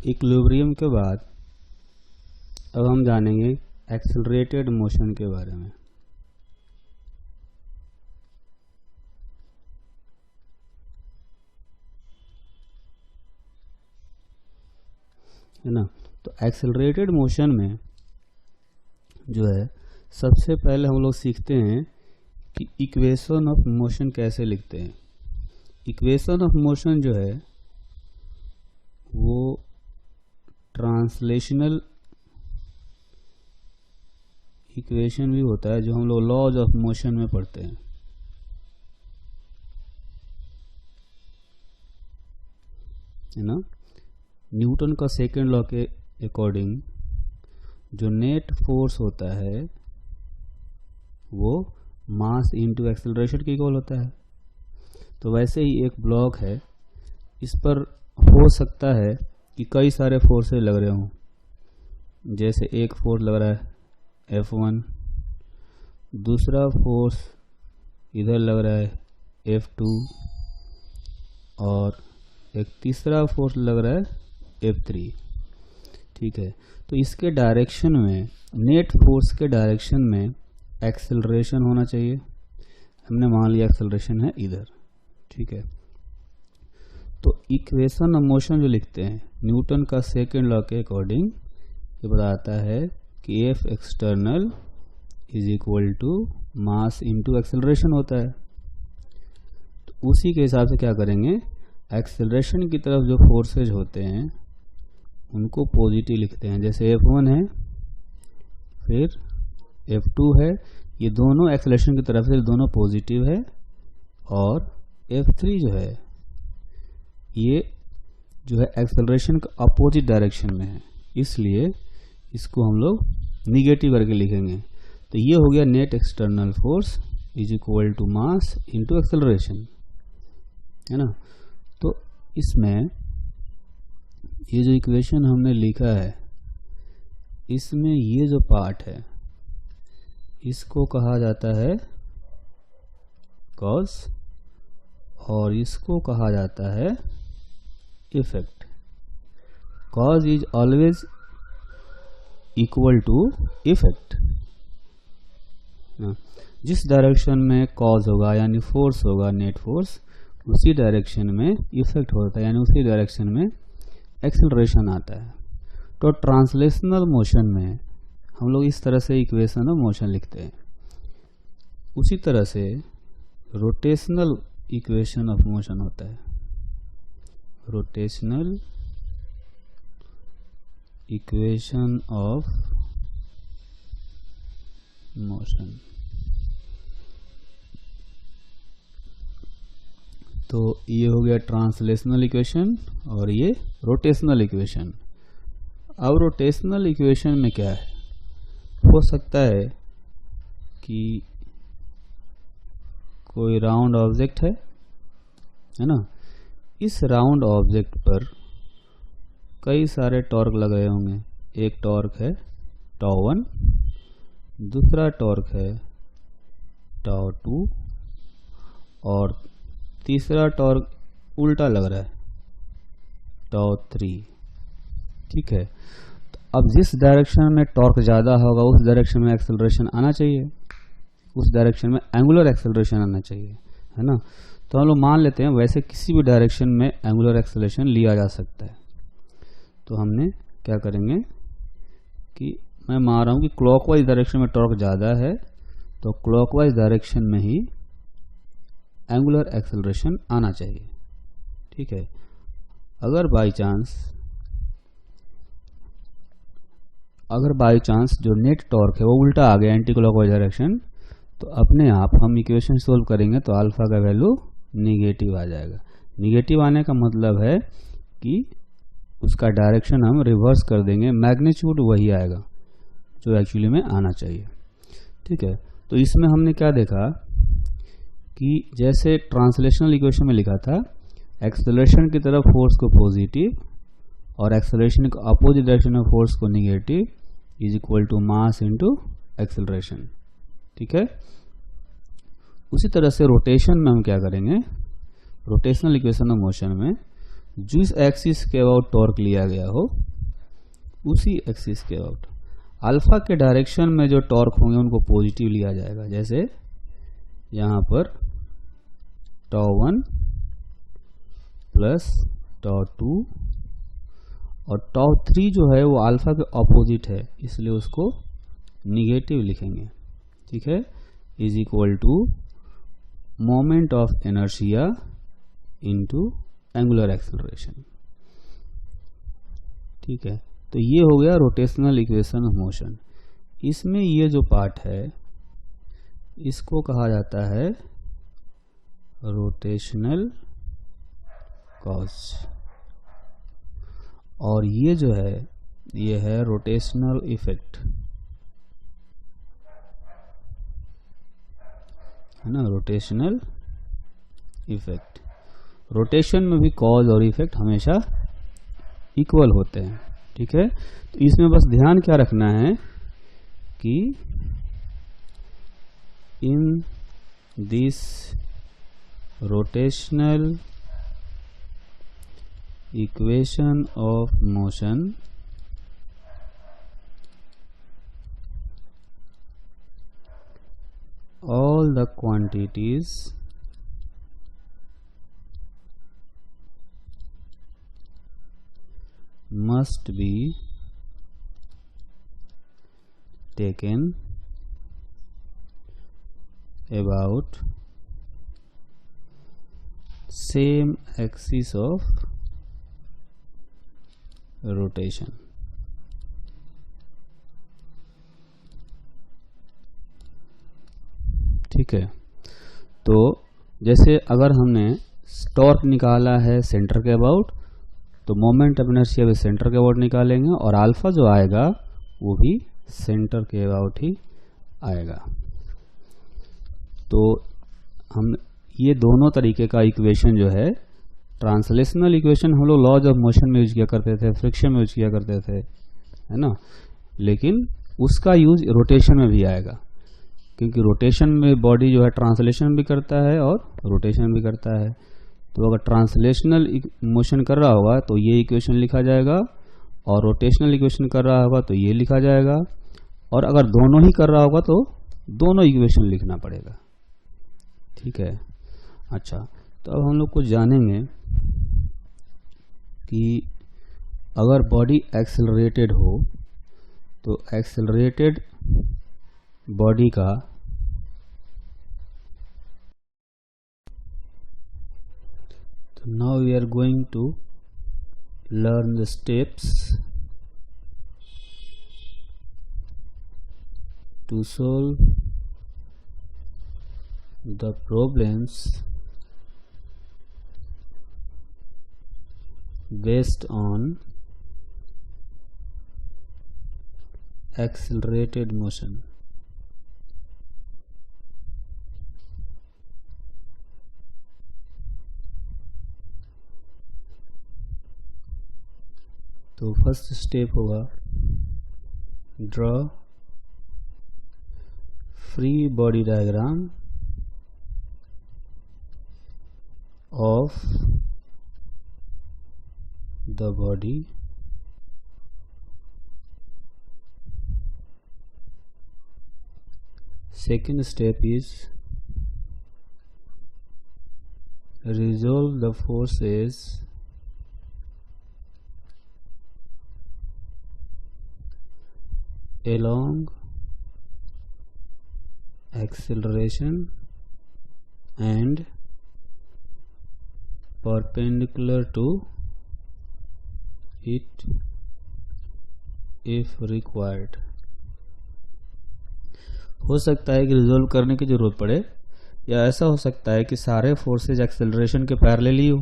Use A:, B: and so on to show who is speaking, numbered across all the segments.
A: Equilibrium के बाद अब हम जानेंगे एक्सेलरेटेड मोशन के बारे में। है ना। तो एक्सेलरेटेड मोशन में जो है सबसे पहले हम लोग सीखते हैं कि इक्वेशन ऑफ मोशन कैसे लिखते हैं। इक्वेशन ऑफ मोशन जो है वो ट्रांसलेशनल इक्वेशन भी होता है, जो हम लोग लॉज ऑफ मोशन में पढ़ते हैं। है ना। न्यूटन का सेकेंड लॉ के अकॉर्डिंग जो नेट फोर्स होता है वो मास इनटू एक्सेलरेशन के इक्वल होता है। तो वैसे ही एक ब्लॉक है, इस पर हो सकता है कि कई सारे फोर्सेस लग रहे हों। जैसे एक फोर्स लग रहा है F1, दूसरा फोर्स इधर लग रहा है F2 और एक तीसरा फोर्स लग रहा है F3। ठीक है। तो इसके डायरेक्शन में, नेट फोर्स के डायरेक्शन में एक्सेलरेशन होना चाहिए। हमने मान लिया एक्सेलरेशन है इधर। ठीक है। तो इक्वेशन ऑफ मोशन जो लिखते हैं न्यूटन का सेकेंड लॉ के अकॉर्डिंग ये बताता है कि F external is equal to mass into acceleration होता है। तो उसी के हिसाब से क्या करेंगे, एक्सेलरेशन की तरफ जो फोर्सेज होते हैं उनको पॉजिटिव लिखते हैं। जैसे F1 है, फिर F2 है, ये दोनों एक्सेलरेशन की तरफ से दोनों पॉजिटिव है। और F3 जो है ये जो है एक्सेलरेशन का अपोजिट डायरेक्शन में है, इसलिए इसको हम लोग निगेटिव करके लिखेंगे। तो ये हो गया net external force is equal to mass into acceleration. है ना। तो इसमें ये जो इक्वेशन हमने लिखा है इसमें ये जो पार्ट है इसको कहा जाता है कॉज और इसको कहा जाता है effect. Cause is always equal to effect. जिस डायरेक्शन में कॉज होगा यानी फोर्स होगा, नेट फोर्स, उसी डायरेक्शन में इफेक्ट होता है, यानी उसी डायरेक्शन में एक्सेलरेशन आता है। तो ट्रांसलेशनल मोशन में हम लोग इस तरह से इक्वेशन ऑफ मोशन लिखते हैं। उसी तरह से रोटेशनल इक्वेशन ऑफ मोशन होता है। Rotational equation of motion. तो ये हो गया ट्रांसलेशनल इक्वेशन और ये रोटेशनल इक्वेशन। अब रोटेशनल इक्वेशन में क्या है, हो सकता है कि कोई राउंड ऑब्जेक्ट है ना। इस राउंड ऑब्जेक्ट पर कई सारे टॉर्क लग रहे होंगे। एक टॉर्क है τ1, दूसरा टॉर्क है τ2 और तीसरा टॉर्क उल्टा लग रहा है τ3। ठीक है। तो अब जिस डायरेक्शन में टॉर्क ज़्यादा होगा उस डायरेक्शन में एक्सेलरेशन आना चाहिए, उस डायरेक्शन में एंगुलर एक्सेलरेशन आना चाहिए। है ना। तो हम लोग मान लेते हैं वैसे किसी भी डायरेक्शन में एंगुलर एक्सेलरेशन लिया जा सकता है। तो हमने क्या करेंगे कि मैं मान रहा हूँ कि क्लॉकवाइज डायरेक्शन में टॉर्क ज़्यादा है, तो क्लॉकवाइज डायरेक्शन में ही एंगुलर एक्सेलरेशन आना चाहिए। ठीक है। अगर बाई चांस जो नेट टॉर्क है वो उल्टा आ गया एंटी क्लॉकवाइज डायरेक्शन, तो अपने आप हम इक्वेशन सोल्व करेंगे तो अल्फा का वैल्यू निगेटिव आ जाएगा। निगेटिव आने का मतलब है कि उसका डायरेक्शन हम रिवर्स कर देंगे, मैग्नीट्यूड वही आएगा जो एक्चुअली में आना चाहिए। ठीक है। तो इसमें हमने क्या देखा कि जैसे ट्रांसलेशनल इक्वेशन में लिखा था एक्सेलरेशन की तरफ फोर्स को पॉजिटिव और एक्सेलरेशन को अपोजिट डायरेक्शन ऑफ फोर्स को negative is equal to mass into acceleration. ठीक है। उसी तरह से रोटेशन में हम क्या करेंगे, रोटेशनल इक्वेशन ऑफ मोशन में जिस एक्सिस के अबाउट टॉर्क लिया गया हो उसी एक्सिस के अबाउट अल्फा के डायरेक्शन में जो टॉर्क होंगे उनको पॉजिटिव लिया जाएगा। जैसे यहाँ पर τ1 प्लस τ2 और τ3 जो है वो अल्फा के ऑपोजिट है, इसलिए उसको निगेटिव लिखेंगे। ठीक है, is equal to moment of inertia into angular acceleration. ठीक है, तो ये हो गया रोटेशनल इक्वेशन ऑफ मोशन। इसमें ये जो पार्ट है इसको कहा जाता है रोटेशनल कॉज, और ये जो है ये है रोटेशनल इफेक्ट, है ना, रोटेशनल इफेक्ट। रोटेशन में भी कॉज और इफेक्ट हमेशा इक्वल होते हैं। ठीक है, तो इसमें बस ध्यान क्या रखना है कि in this rotational equation of motion all the quantities must be taken about same axis of rotation। ठीक है, तो जैसे अगर हमने टॉर्क निकाला है सेंटर के अबाउट, तो मोमेंट ऑफ इनर्शिया भी सेंटर के अबाउट निकालेंगे और अल्फा जो आएगा वो भी सेंटर के अबाउट ही आएगा। तो हम ये दोनों तरीके का इक्वेशन जो है, ट्रांसलेशनल इक्वेशन हम लोग लॉज ऑफ मोशन में यूज किया करते थे, फ्रिक्शन में यूज किया करते थे, है ना, लेकिन उसका यूज रोटेशन में भी आएगा, क्योंकि रोटेशन में बॉडी जो है ट्रांसलेशन भी करता है और रोटेशन भी करता है। तो अगर ट्रांसलेशनल मोशन कर रहा होगा तो ये इक्वेशन लिखा जाएगा, और रोटेशनल इक्वेशन कर रहा होगा तो ये लिखा जाएगा, और अगर दोनों ही कर रहा होगा तो दोनों इक्वेशन लिखना पड़ेगा। ठीक है, अच्छा, तो अब हम लोग कुछ जानेंगे कि अगर बॉडी एक्सेलरेटेड हो तो एक्सेलरेटेड बॉडी का now we are going to learn the steps to solve the problems based on accelerated motion। तो फर्स्ट स्टेप होगा draw free body diagram of the body second step is resolve the forces along acceleration and perpendicular to it if required। हो सकता है कि resolve करने की जरूरत पड़े, या ऐसा हो सकता है कि सारे फोर्सेज एक्सेलरेशन के पैरेलल ही हो,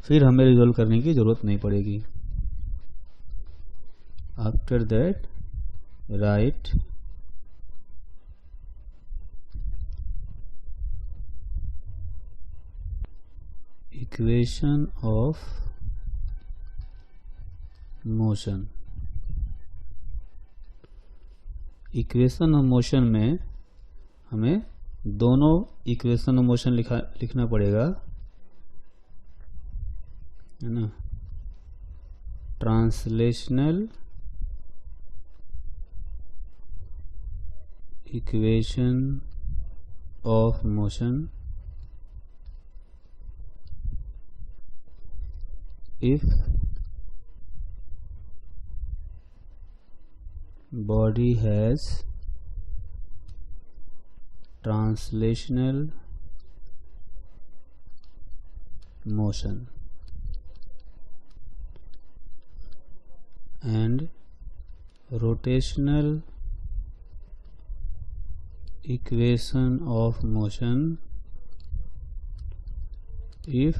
A: फिर हमें रिजोल्व करने की जरूरत नहीं पड़ेगी। After that right equation of motion. Equation of motion में हमें दोनों इक्वेशन ऑफ मोशन लिखना पड़ेगा, है ना। translational equation of motion if body has translational motion and rotational equation of motion if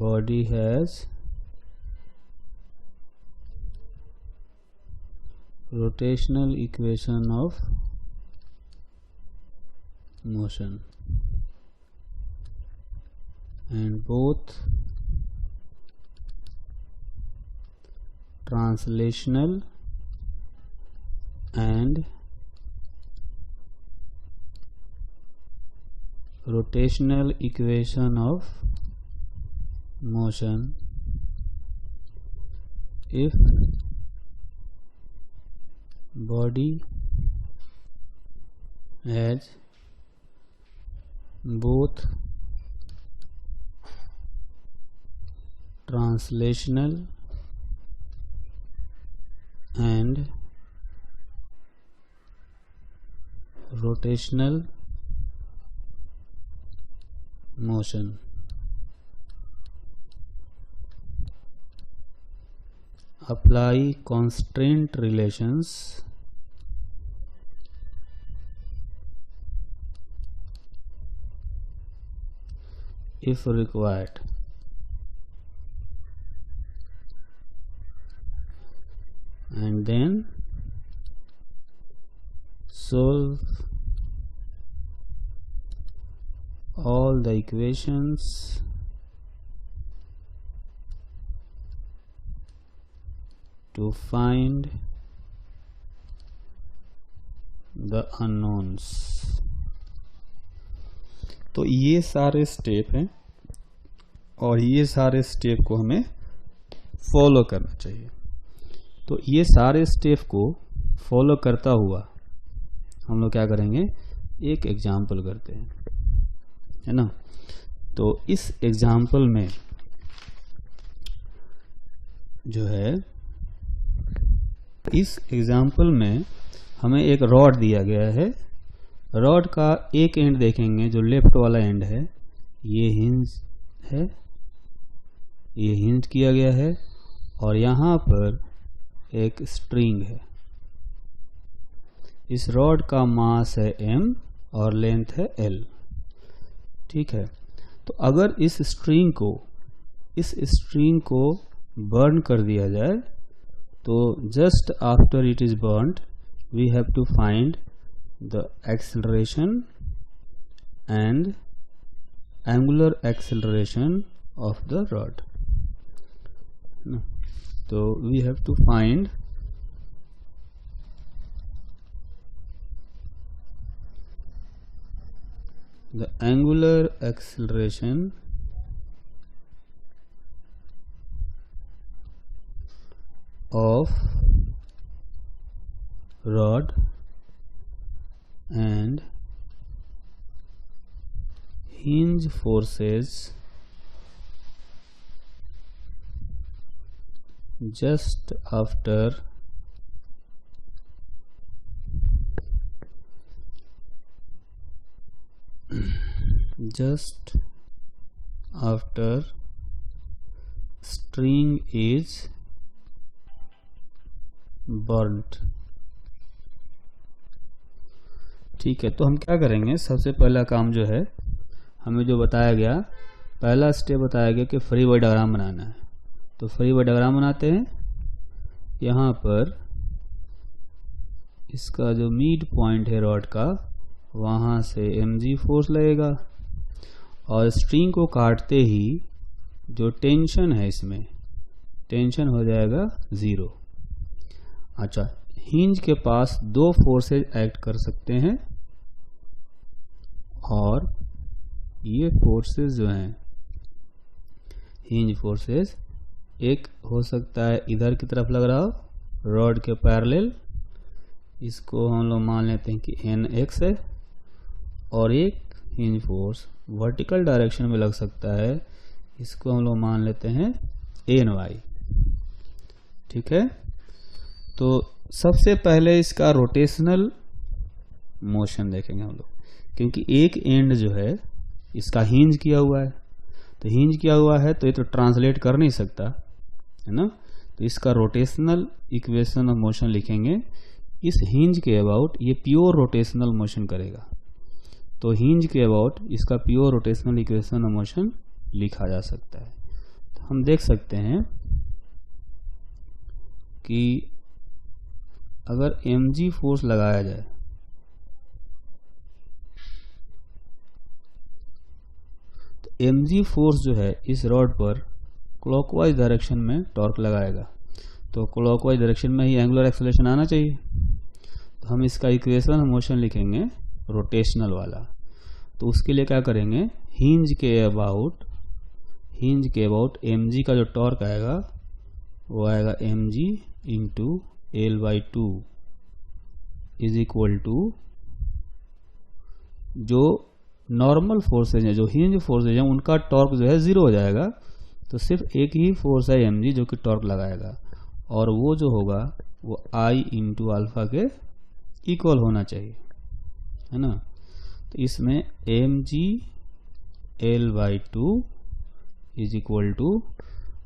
A: body has rotational equation of motion and both translational and rotational equation of motion if body has both translational and rotational motion. Apply constraint relations if required. And then solve all the equations to find the unknowns. तो ये सारे step हैं और ये सारे step को हमें follow करना चाहिए। तो ये सारे स्टेप को फॉलो करता हुआ हम लोग क्या करेंगे, एक एग्जाम्पल करते हैं, है ना। तो इस एग्जाम्पल में जो है, इस एग्जाम्पल में हमें एक रॉड दिया गया है। रॉड का एक एंड देखेंगे, जो लेफ्ट वाला एंड है, ये हिंज है, ये हिंज किया गया है और यहाँ पर एक स्ट्रिंग है। इस रॉड का मास है m और लेंथ है l, ठीक है। तो अगर इस स्ट्रिंग को बर्न कर दिया जाए तो just after it is burned we have to find the acceleration and angular acceleration of the rod. तो we have to find the angular acceleration of rod and hinge forces just after string is burnt। ठीक है। तो हम क्या करेंगे, सबसे पहला काम जो है, हमें जो बताया गया, पहला स्टेप बताया गया कि फ्री बॉडी डायग्राम बनाना है। तो फ्री बॉडी डायग्राम बनाते हैं। यहाँ पर इसका जो मिड पॉइंट है रॉड का, वहाँ से mg फोर्स लगेगा और स्ट्रिंग को काटते ही जो टेंशन है, इसमें टेंशन हो जाएगा 0। अच्छा, हिंज के पास दो फोर्सेज एक्ट कर सकते हैं और ये फोर्सेज जो हैं हिंज फोर्सेज, एक हो सकता है इधर की तरफ लग रहा हो रॉड के पैरेलल, इसको हम लोग मान लेते हैं कि NX है, और एक हिंज फोर्स वर्टिकल डायरेक्शन में लग सकता है, इसको हम लोग मान लेते हैं NY। ठीक है, तो सबसे पहले इसका रोटेशनल मोशन देखेंगे हम लोग, क्योंकि एक एंड जो है इसका हिंज किया हुआ है, तो हिंज किया हुआ है तो ये तो ट्रांसलेट कर नहीं सकता है ना, तो इसका रोटेशनल इक्वेशन ऑफ मोशन लिखेंगे। इस हिंज के अबाउट ये प्योर रोटेशनल मोशन करेगा, तो हिंज के अबाउट इसका pure rotational equation of motion लिखा जा सकता है। तो हम देख सकते हैं कि अगर mg फोर्स लगाया जाए तो mg फोर्स जो है इस रॉड पर क्लॉकवाइज डायरेक्शन में टॉर्क लगाएगा, तो क्लॉकवाइज डायरेक्शन में ही एंगुलर एक्सेलरेशन आना चाहिए। तो हम इसका इक्वेशन ऑफ मोशन लिखेंगे रोटेशनल वाला, तो उसके लिए क्या करेंगे, हिंज के अबाउट mg का जो टॉर्क आएगा वो आएगा mg into L/2 is equal to जो नॉर्मल फोर्सेज है, जो हिंज फोर्सेज है उनका टॉर्क जो है 0 हो जाएगा, तो सिर्फ एक ही फोर्स है mg जो कि टॉर्क लगाएगा, और वो जो होगा वो I इंटू अल्फा के इक्वल होना चाहिए, है ना। तो इसमें mg L/2 is equal to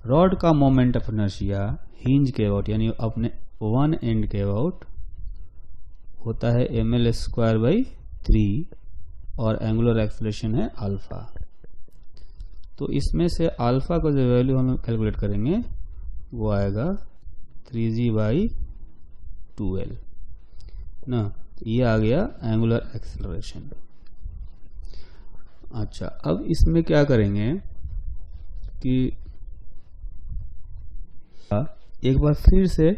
A: rod का मोमेंट ऑफ इनर्शिया हिंज के अबाउट यानी अपने वन एंड के अबाउट होता है ml²/3 और एंगुलर एक्सेलरेशन है अल्फा। तो इसमें से अल्फा का जो वैल्यू हम कैलकुलेट करेंगे वो आएगा 3g/2l ना, ये आ गया एंगुलर एक्सेलरेशन। अच्छा, अब इसमें क्या करेंगे कि एक बार फिर से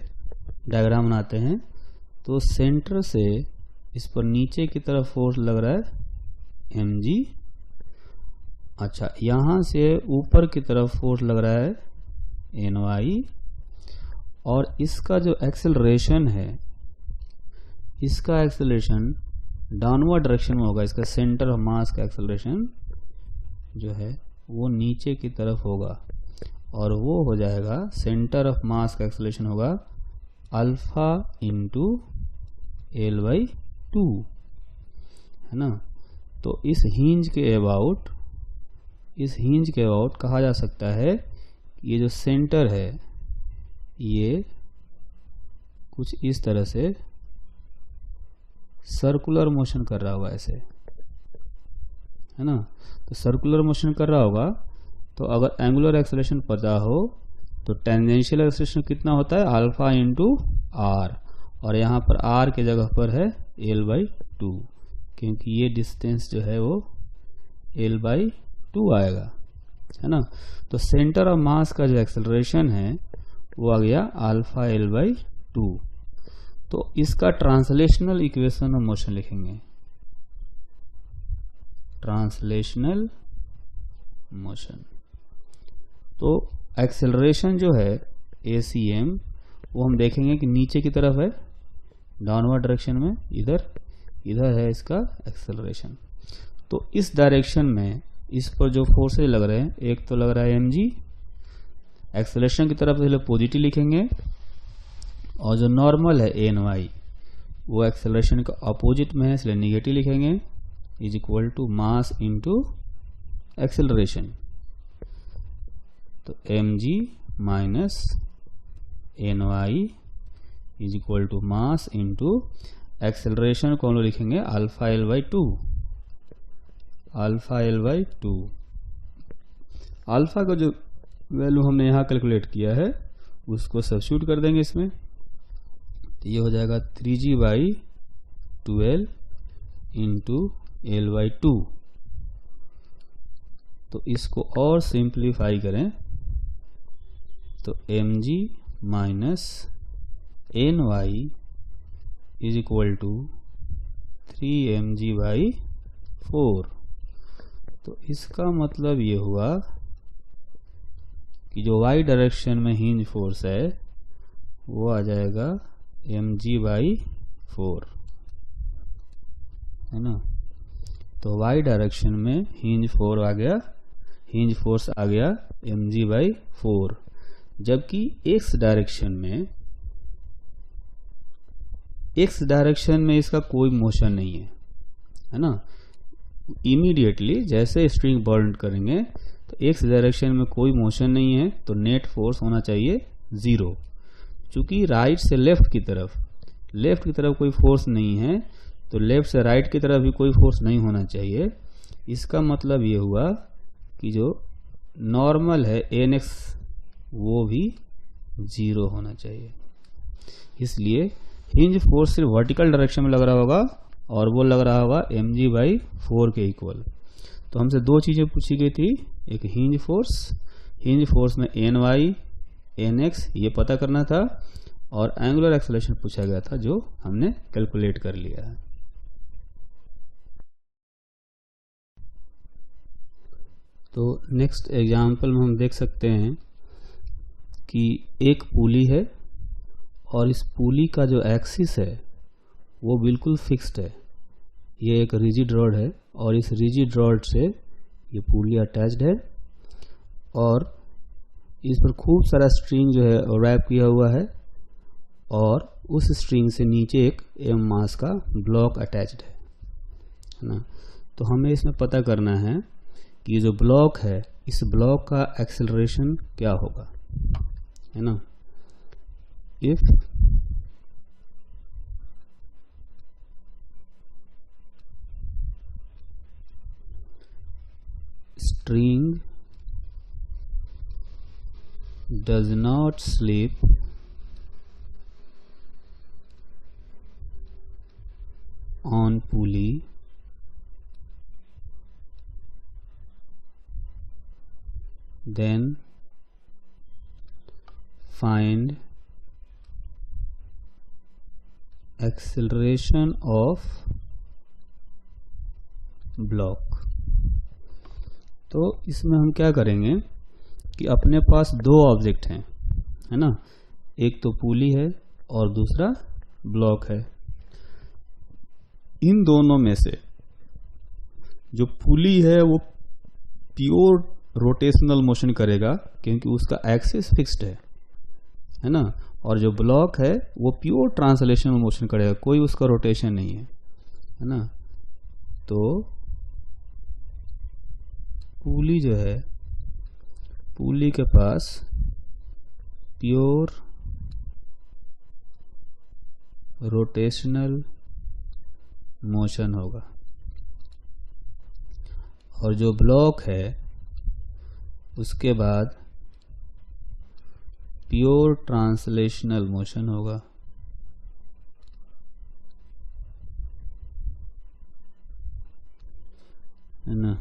A: डायग्राम बनाते हैं। तो सेंटर से इस पर नीचे की तरफ फोर्स लग रहा है mg, अच्छा यहाँ से ऊपर की तरफ फोर्स लग रहा है ny, और इसका जो एक्सेलरेशन है इसका एक्सेलरेशन डाउनवर्ड डायरेक्शन में होगा, इसका सेंटर ऑफ मास का एक्सेलरेशन जो है वो नीचे की तरफ होगा, और वो हो जाएगा सेंटर ऑफ मास का एक्सेलरेशन होगा अल्फा इंटू L/2, है ना। तो इस हिंज के अबाउट कहा जा सकता है ये जो सेंटर है ये कुछ इस तरह से सर्कुलर मोशन कर रहा होगा ऐसे, है ना। तो सर्कुलर मोशन कर रहा होगा, तो अगर एंगुलर एक्सेलरेशन पता हो तो टेंजेंशियल एक्सेलरेशन कितना होता है अल्फा इंटू r, और यहाँ पर r के जगह पर है L/2, क्योंकि ये डिस्टेंस जो है वो L/2 आएगा, है ना। तो सेंटर ऑफ मास का जो एक्सेलरेशन है वो आ गया अल्फा L/2। तो इसका ट्रांसलेशनल इक्वेशन ऑफ मोशन लिखेंगे, ट्रांसलेशनल मोशन। तो एक्सेलरेशन जो है ACM वो हम देखेंगे कि नीचे की तरफ है डाउनवर्ड डायरेक्शन में, इधर है इसका एक्सेलरेशन। तो इस डायरेक्शन में इस पर जो फोर्सेज लग रहे हैं, एक तो लग रहा है mg, एक्सेलरेशन की तरफ पहले पॉजिटिव लिखेंगे, और जो नॉर्मल है ny वो एक्सेलरेशन का अपोजिट में है इसलिए निगेटिव लिखेंगे, is equal to mass into acceleration. तो mg minus ny is equal to mass into acceleration को हम लोग लिखेंगे अल्फा L/2। अल्फा का जो वैल्यू हमने यहाँ कैलकुलेट किया है उसको सब्स्टिट्यूट कर देंगे इसमें, तो ये हो जाएगा 3g/2l इंटू L/2। तो इसको और सिंप्लीफाई करें तो mg minus ny is equal to 3mg/4। तो इसका मतलब ये हुआ कि जो वाई डायरेक्शन में हिंज फोर्स है वो आ जाएगा mg/4, है ना। तो वाई डायरेक्शन में हिंज फोर्स आ गया mg/4, जबकि एक्स डायरेक्शन में इसका कोई मोशन नहीं है ना। इमीडिएटली जैसे स्ट्रिंग बर्न करेंगे तो एक्स डायरेक्शन में कोई मोशन नहीं है, तो नेट फोर्स होना चाहिए 0। चूंकि राइट से लेफ्ट की तरफ कोई फोर्स नहीं है, तो लेफ्ट से राइट की तरफ भी कोई फोर्स नहीं होना चाहिए। इसका मतलब ये हुआ कि जो नॉर्मल है nx वो भी 0 होना चाहिए। इसलिए हिंज फोर्स सिर्फ वर्टिकल डायरेक्शन में लग रहा होगा और वो लग रहा होगा mg/4 के इक्वल। तो हमसे दो चीजें पूछी गई थी, एक हिंज फोर्स में ny nx ये पता करना था, और एंगुलर एक्सेलरेशन पूछा गया था जो हमने कैलकुलेट कर लिया है। तो नेक्स्ट एग्जाम्पल में हम देख सकते हैं कि एक पुली है और इस पुली का जो एक्सिस है वो बिल्कुल फिक्स्ड है। ये एक रिजिड रॉड है और इस रिजिड रॉड से ये पुली अटैच्ड है और इस पर खूब सारा स्ट्रिंग जो है रैप किया हुआ है, और उस स्ट्रिंग से नीचे एक m मास का ब्लॉक अटैच्ड है ना। तो हमें इसमें पता करना है कि जो ब्लॉक है इस ब्लॉक का एक्सेलरेशन क्या होगा, है ना। If string does not slip on pulley, then find acceleration of block। तो इसमें हम क्या करेंगे कि अपने पास दो ऑब्जेक्ट हैं, है ना। एक तो पुली है और दूसरा ब्लॉक है। इन दोनों में से जो पुली है वो प्योर रोटेशनल मोशन करेगा क्योंकि उसका एक्सिस फिक्स्ड है ना, और जो ब्लॉक है वो प्योर ट्रांसलेशनल मोशन करेगा, कोई उसका रोटेशन नहीं है ना। तो पुली जो है, पुली के पास प्योर रोटेशनल मोशन होगा, और जो ब्लॉक है उसके बाद प्योर ट्रांसलेशनल मोशन होगा। है ना।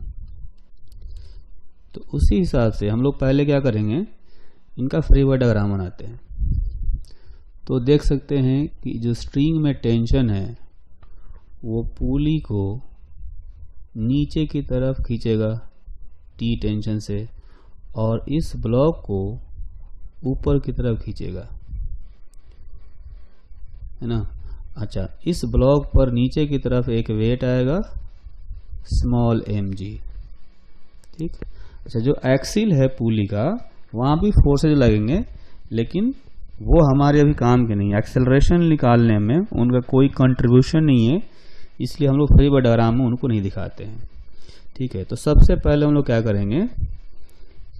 A: तो उसी हिसाब से हम लोग पहले क्या करेंगे, इनका फ्री बॉडी डायग्राम बनाते हैं। तो देख सकते हैं कि जो स्ट्रिंग में टेंशन है वो पुली को नीचे की तरफ खींचेगा टी टेंशन से, और इस ब्लॉक को ऊपर की तरफ खींचेगा, है ना। अच्छा, इस ब्लॉक पर नीचे की तरफ एक वेट आएगा स्मॉल mg, ठीक। अच्छा, जो एक्सिल है पुली का वहां भी फोर्सेज लगेंगे, लेकिन वो हमारे अभी काम के नहीं, एक्सेलरेशन निकालने में उनका कोई कंट्रीब्यूशन नहीं है, इसलिए हम लोग फ्री बॉडी डायग्राम में उनको नहीं दिखाते हैं, ठीक है। तो सबसे पहले हम लोग क्या करेंगे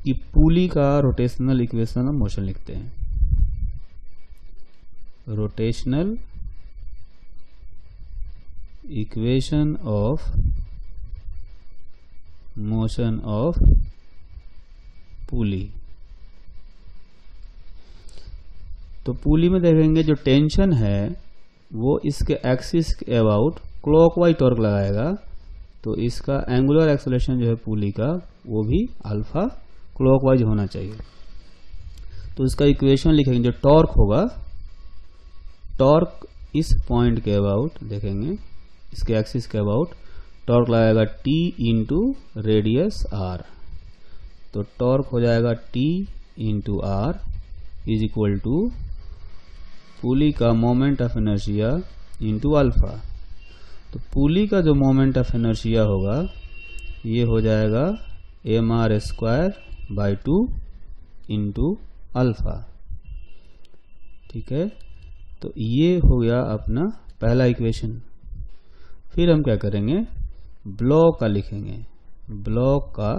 A: कि पुली का रोटेशनल इक्वेशन ऑफ मोशन लिखते हैं। Rotational equation of motion of pulley. तो पुली में देखेंगे जो टेंशन है वो इसके एक्सिस के अबाउट क्लॉकवाइज टॉर्क लगाएगा, तो इसका एंगुलर एक्सेलरेशन जो है पुली का वो भी अल्फा क्लॉकवाइज होना चाहिए। तो इसका इक्वेशन लिखेंगे, जो टॉर्क होगा, टॉर्क इस पॉइंट के अबाउट देखेंगे, इसके एक्सिस के अबाउट टॉर्क लगाएगा T इंटू रेडियस R। तो टॉर्क हो जाएगा T into R is equal to pulley का moment of inertia into alpha. तो पुली का जो मोमेंट ऑफ इनर्शिया होगा ये हो जाएगा mr²/2 इंटू अल्फा। ठीक है, तो ये हो गया अपना पहला इक्वेशन। फिर हम क्या करेंगे, ब्लॉक का लिखेंगे। ब्लॉक का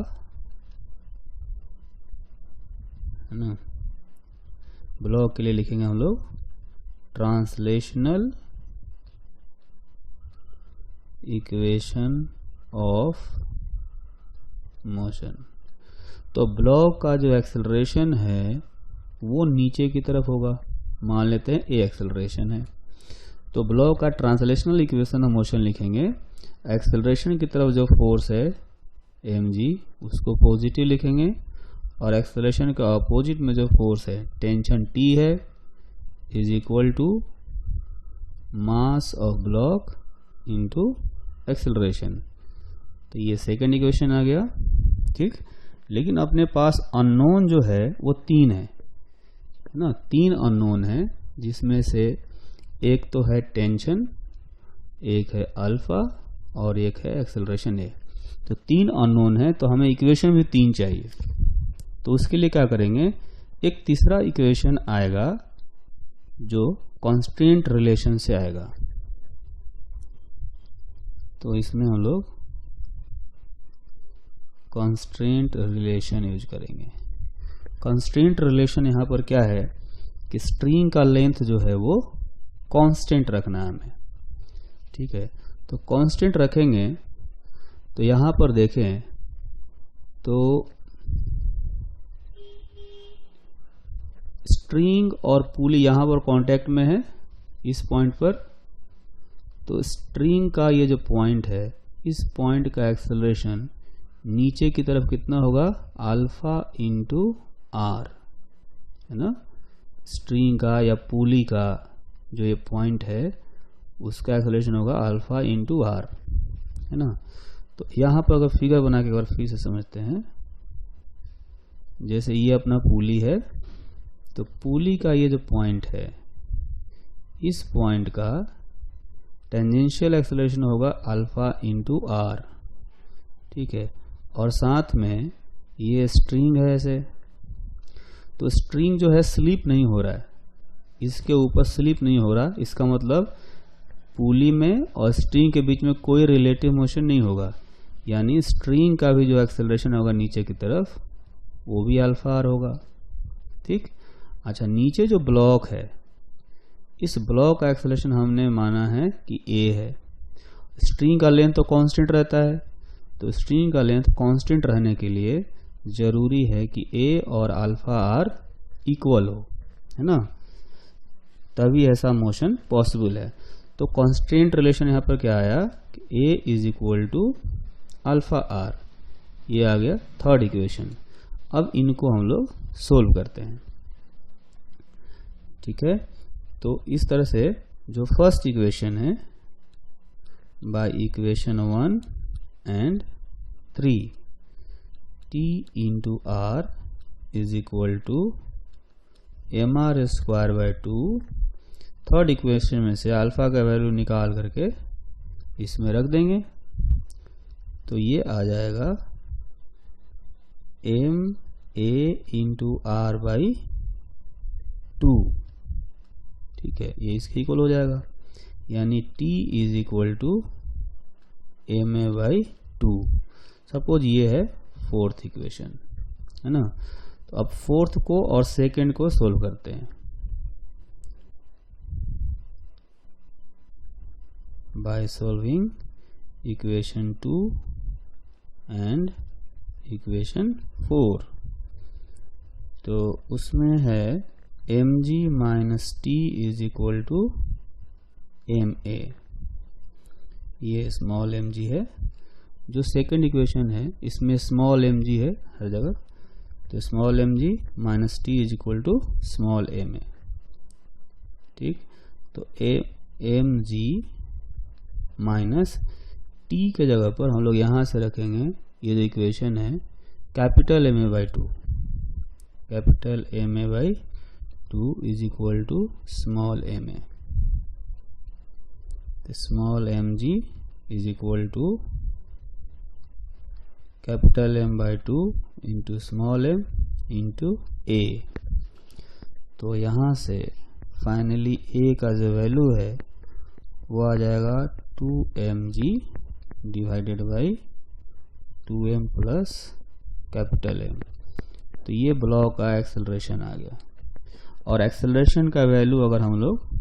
A: है ना, ब्लॉक के लिए लिखेंगे हम लोग ट्रांसलेशनल इक्वेशन ऑफ मोशन। तो ब्लॉक का जो एक्सेलरेशन है वो नीचे की तरफ होगा, मान लेते हैं ए एक्सेलरेशन है। तो ब्लॉक का ट्रांसलेशनल इक्वेशन ऑफ मोशन लिखेंगे। एक्सेलरेशन की तरफ जो फोर्स है mg उसको पॉजिटिव लिखेंगे, और एक्सेलरेशन के अपोजिट में जो फोर्स है टेंशन T है is equal to mass of block into acceleration. तो ये सेकंड इक्वेशन आ गया। ठीक, लेकिन अपने पास अननोन जो है वो 3 है ना, 3 अननोन है, जिसमें से एक तो है टेंशन, एक है अल्फा और एक है एक्सेलरेशन ए। तो 3 अननोन है, तो हमें इक्वेशन भी 3 चाहिए। तो उसके लिए क्या करेंगे, एक तीसरा इक्वेशन आएगा जो कांस्टेंट रिलेशन से आएगा। तो इसमें हम लोग कांस्टेंट रिलेशन यूज करेंगे। कांस्टेंट रिलेशन यहाँ पर क्या है कि स्ट्रिंग का लेंथ जो है वो कांस्टेंट रखना है हमें। ठीक है, तो कांस्टेंट रखेंगे तो यहाँ पर देखें तो स्ट्रिंग और पुली यहाँ पर कांटेक्ट में है इस पॉइंट पर। तो स्ट्रिंग का ये जो पॉइंट है, इस पॉइंट का एक्सेलरेशन नीचे की तरफ कितना होगा, अल्फा इंटू आर, है ना। स्ट्रिंग का या पुली का जो ये पॉइंट है उसका एक्सेलरेशन होगा अल्फा इंटू आर, है ना। तो यहाँ पर अगर फिगर बना के एक बार फिर से समझते हैं, जैसे ये अपना पुली है, तो पुली का ये जो पॉइंट है, इस पॉइंट का टेंजेंशियल एक्सेलरेशन होगा अल्फा इंटू आर। ठीक है, और साथ में ये स्ट्रिंग है ऐसे, तो स्ट्रिंग जो है स्लिप नहीं हो रहा है, इसके ऊपर स्लिप नहीं हो रहा। इसका मतलब पुली में और स्ट्रिंग के बीच में कोई रिलेटिव मोशन नहीं होगा, यानी स्ट्रिंग का भी जो एक्सेलरेशन होगा नीचे की तरफ वो भी अल्फा आर होगा। ठीक, अच्छा, नीचे जो ब्लॉक है, इस ब्लॉक का एक्सेलरेशन हमने माना है कि ए है। स्ट्रिंग का लेंथ तो कांस्टेंट रहता है, तो स्ट्रिंग का लेंथ कांस्टेंट रहने के लिए जरूरी है कि ए और अल्फा आर इक्वल हो, है ना, तभी ऐसा मोशन पॉसिबल है। तो कांस्टेंट रिलेशन यहाँ पर क्या आया कि a is equal to alpha r, ये आ गया थर्ड इक्वेशन। अब इनको हम लोग सोल्व करते हैं। ठीक है, तो इस तरह से जो फर्स्ट इक्वेशन है, by equation 1 and 3, T into R is equal to mr²/2। Third equation में से अल्फा का वैल्यू निकाल करके इसमें रख देंगे, तो ये आ जाएगा ma इंटू r/2। ठीक है, ये इसके इक्वल हो जाएगा, यानी T is equal to ma/2। Suppose ये है फोर्थ इक्वेशन, है ना। तो अब फोर्थ को और सेकंड को सोल्व करते हैं। By solving equation 2 and equation 4, तो उसमें है mg minus T is equal to ma, ये स्मॉल mg है। जो सेकंड इक्वेशन है इसमें स्मॉल mg है हर जगह, तो small mg minus T is equal to small ma। ठीक, तो mg माइनस टी के जगह पर हम लोग यहाँ से रखेंगे ये जो इक्वेशन है capital ma/2, capital M a by 2 is equal to small m a. Small m g is equal to capital M by 2 into small m into a. तो यहाँ से फाइनली ए का जो वैल्यू है वो आ जाएगा 2mg divided by 2m plus capital M. तो ये ब्लॉक का एक्सेलरेशन आ गया। और एक्सेलरेशन का वैल्यू अगर हम लोग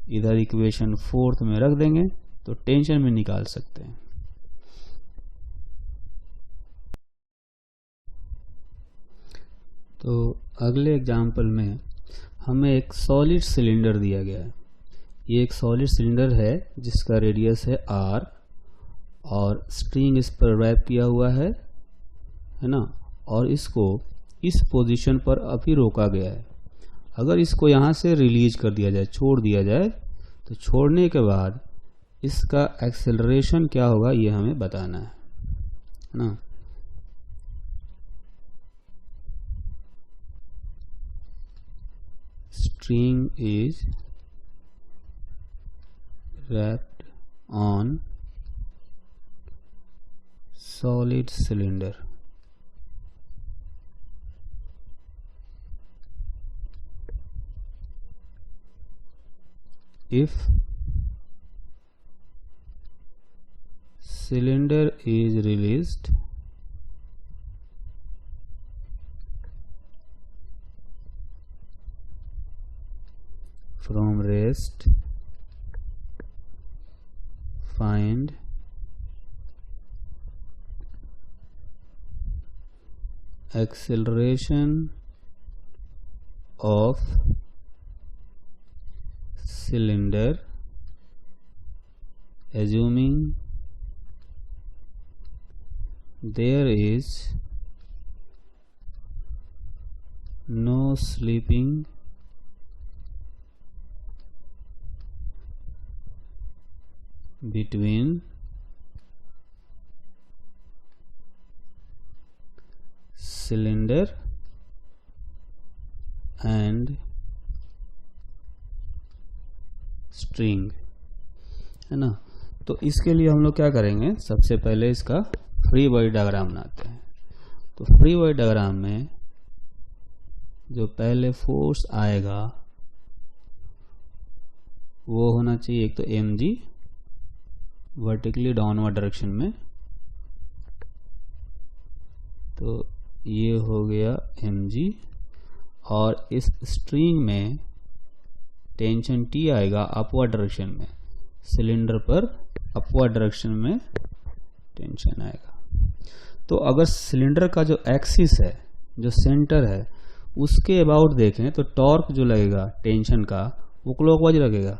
A: इधर इक्वेशन 4 में रख देंगे तो टेंशन में निकाल सकते हैं। तो अगले एग्जाम्पल में हमें एक सॉलिड सिलेंडर दिया गया है। ये एक सॉलिड सिलेंडर है जिसका रेडियस है r और स्ट्रिंग इस पर रैप किया हुआ है ना, और इसको इस पोजीशन पर अभी रोका गया है। अगर इसको यहाँ से रिलीज कर दिया जाए, छोड़ दिया जाए, तो छोड़ने के बाद इसका एक्सेलरेशन क्या होगा ये हमें बताना है ना। String is wrapped on solid cylinder. If cylinder is released from rest, find acceleration of cylinder assuming there is no slipping between cylinder and string, है ना। तो इसके लिए हम लोग क्या करेंगे, सबसे पहले इसका फ्री बॉडी डायग्राम बनाते हैं। तो फ्री बॉडी डायग्राम में जो पहले फोर्स आएगा वो होना चाहिए एक तो mg वर्टिकली डाउनवर्ड डायरेक्शन में, तो ये हो गया mg, और इस स्ट्रिंग में टेंशन T आएगा अपवर्ड डायरेक्शन में, सिलेंडर पर अपवर्ड डायरेक्शन में टेंशन आएगा। तो अगर सिलेंडर का जो एक्सिस है, जो सेंटर है, उसके अबाउट देखें तो टॉर्क जो लगेगा टेंशन का वो क्लॉकवाइज लगेगा,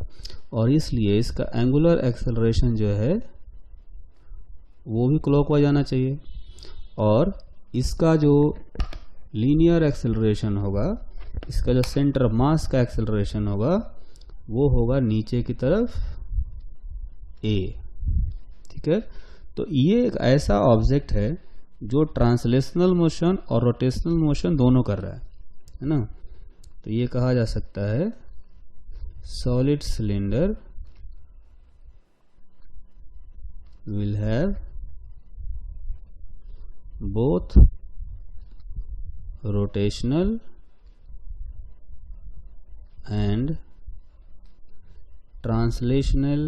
A: और इसलिए इसका एंगुलर एक्सेलरेशन जो है वो भी क्लॉकवाइज आना चाहिए। और इसका जो लीनियर एक्सेलरेशन होगा, इसका जो सेंटर ऑफ मास का एक्सेलरेशन होगा वो होगा नीचे की तरफ a। ठीक है। तो ये एक ऐसा ऑब्जेक्ट है जो ट्रांसलेशनल मोशन और रोटेशनल मोशन दोनों कर रहा है ना। तो ये कहा जा सकता है solid cylinder will have both rotational and translational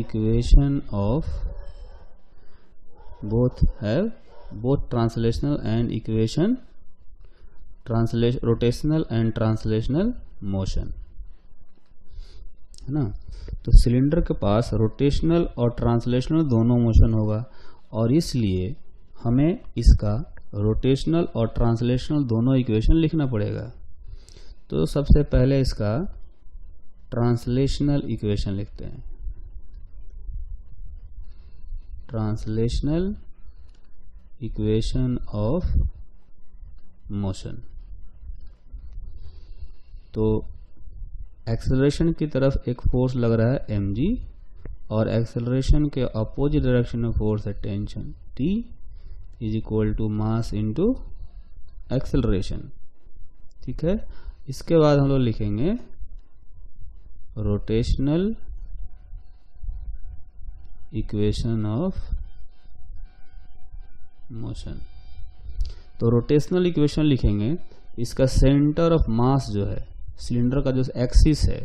A: equation of both translational and equation rotational and translational motion, है ना। तो सिलेंडर के पास रोटेशनल और ट्रांसलेशनल दोनों मोशन होगा, और इसलिए हमें इसका रोटेशनल और ट्रांसलेशनल दोनों इक्वेशन लिखना पड़ेगा। तो सबसे पहले इसका ट्रांसलेशनल इक्वेशन लिखते हैं। Translational equation of motion. तो एक्सेलरेशन की तरफ एक फोर्स लग रहा है mg, और एक्सेलरेशन के अपोजिट डायरेक्शन में फोर्स है tension, T is equal to mass into acceleration. ठीक है, इसके बाद हम लोग लिखेंगे रोटेशनल इक्वेशन ऑफ मोशन। तो रोटेशनल इक्वेशन लिखेंगे, इसका सेंटर ऑफ मास जो है सिलेंडर का जो एक्सिस है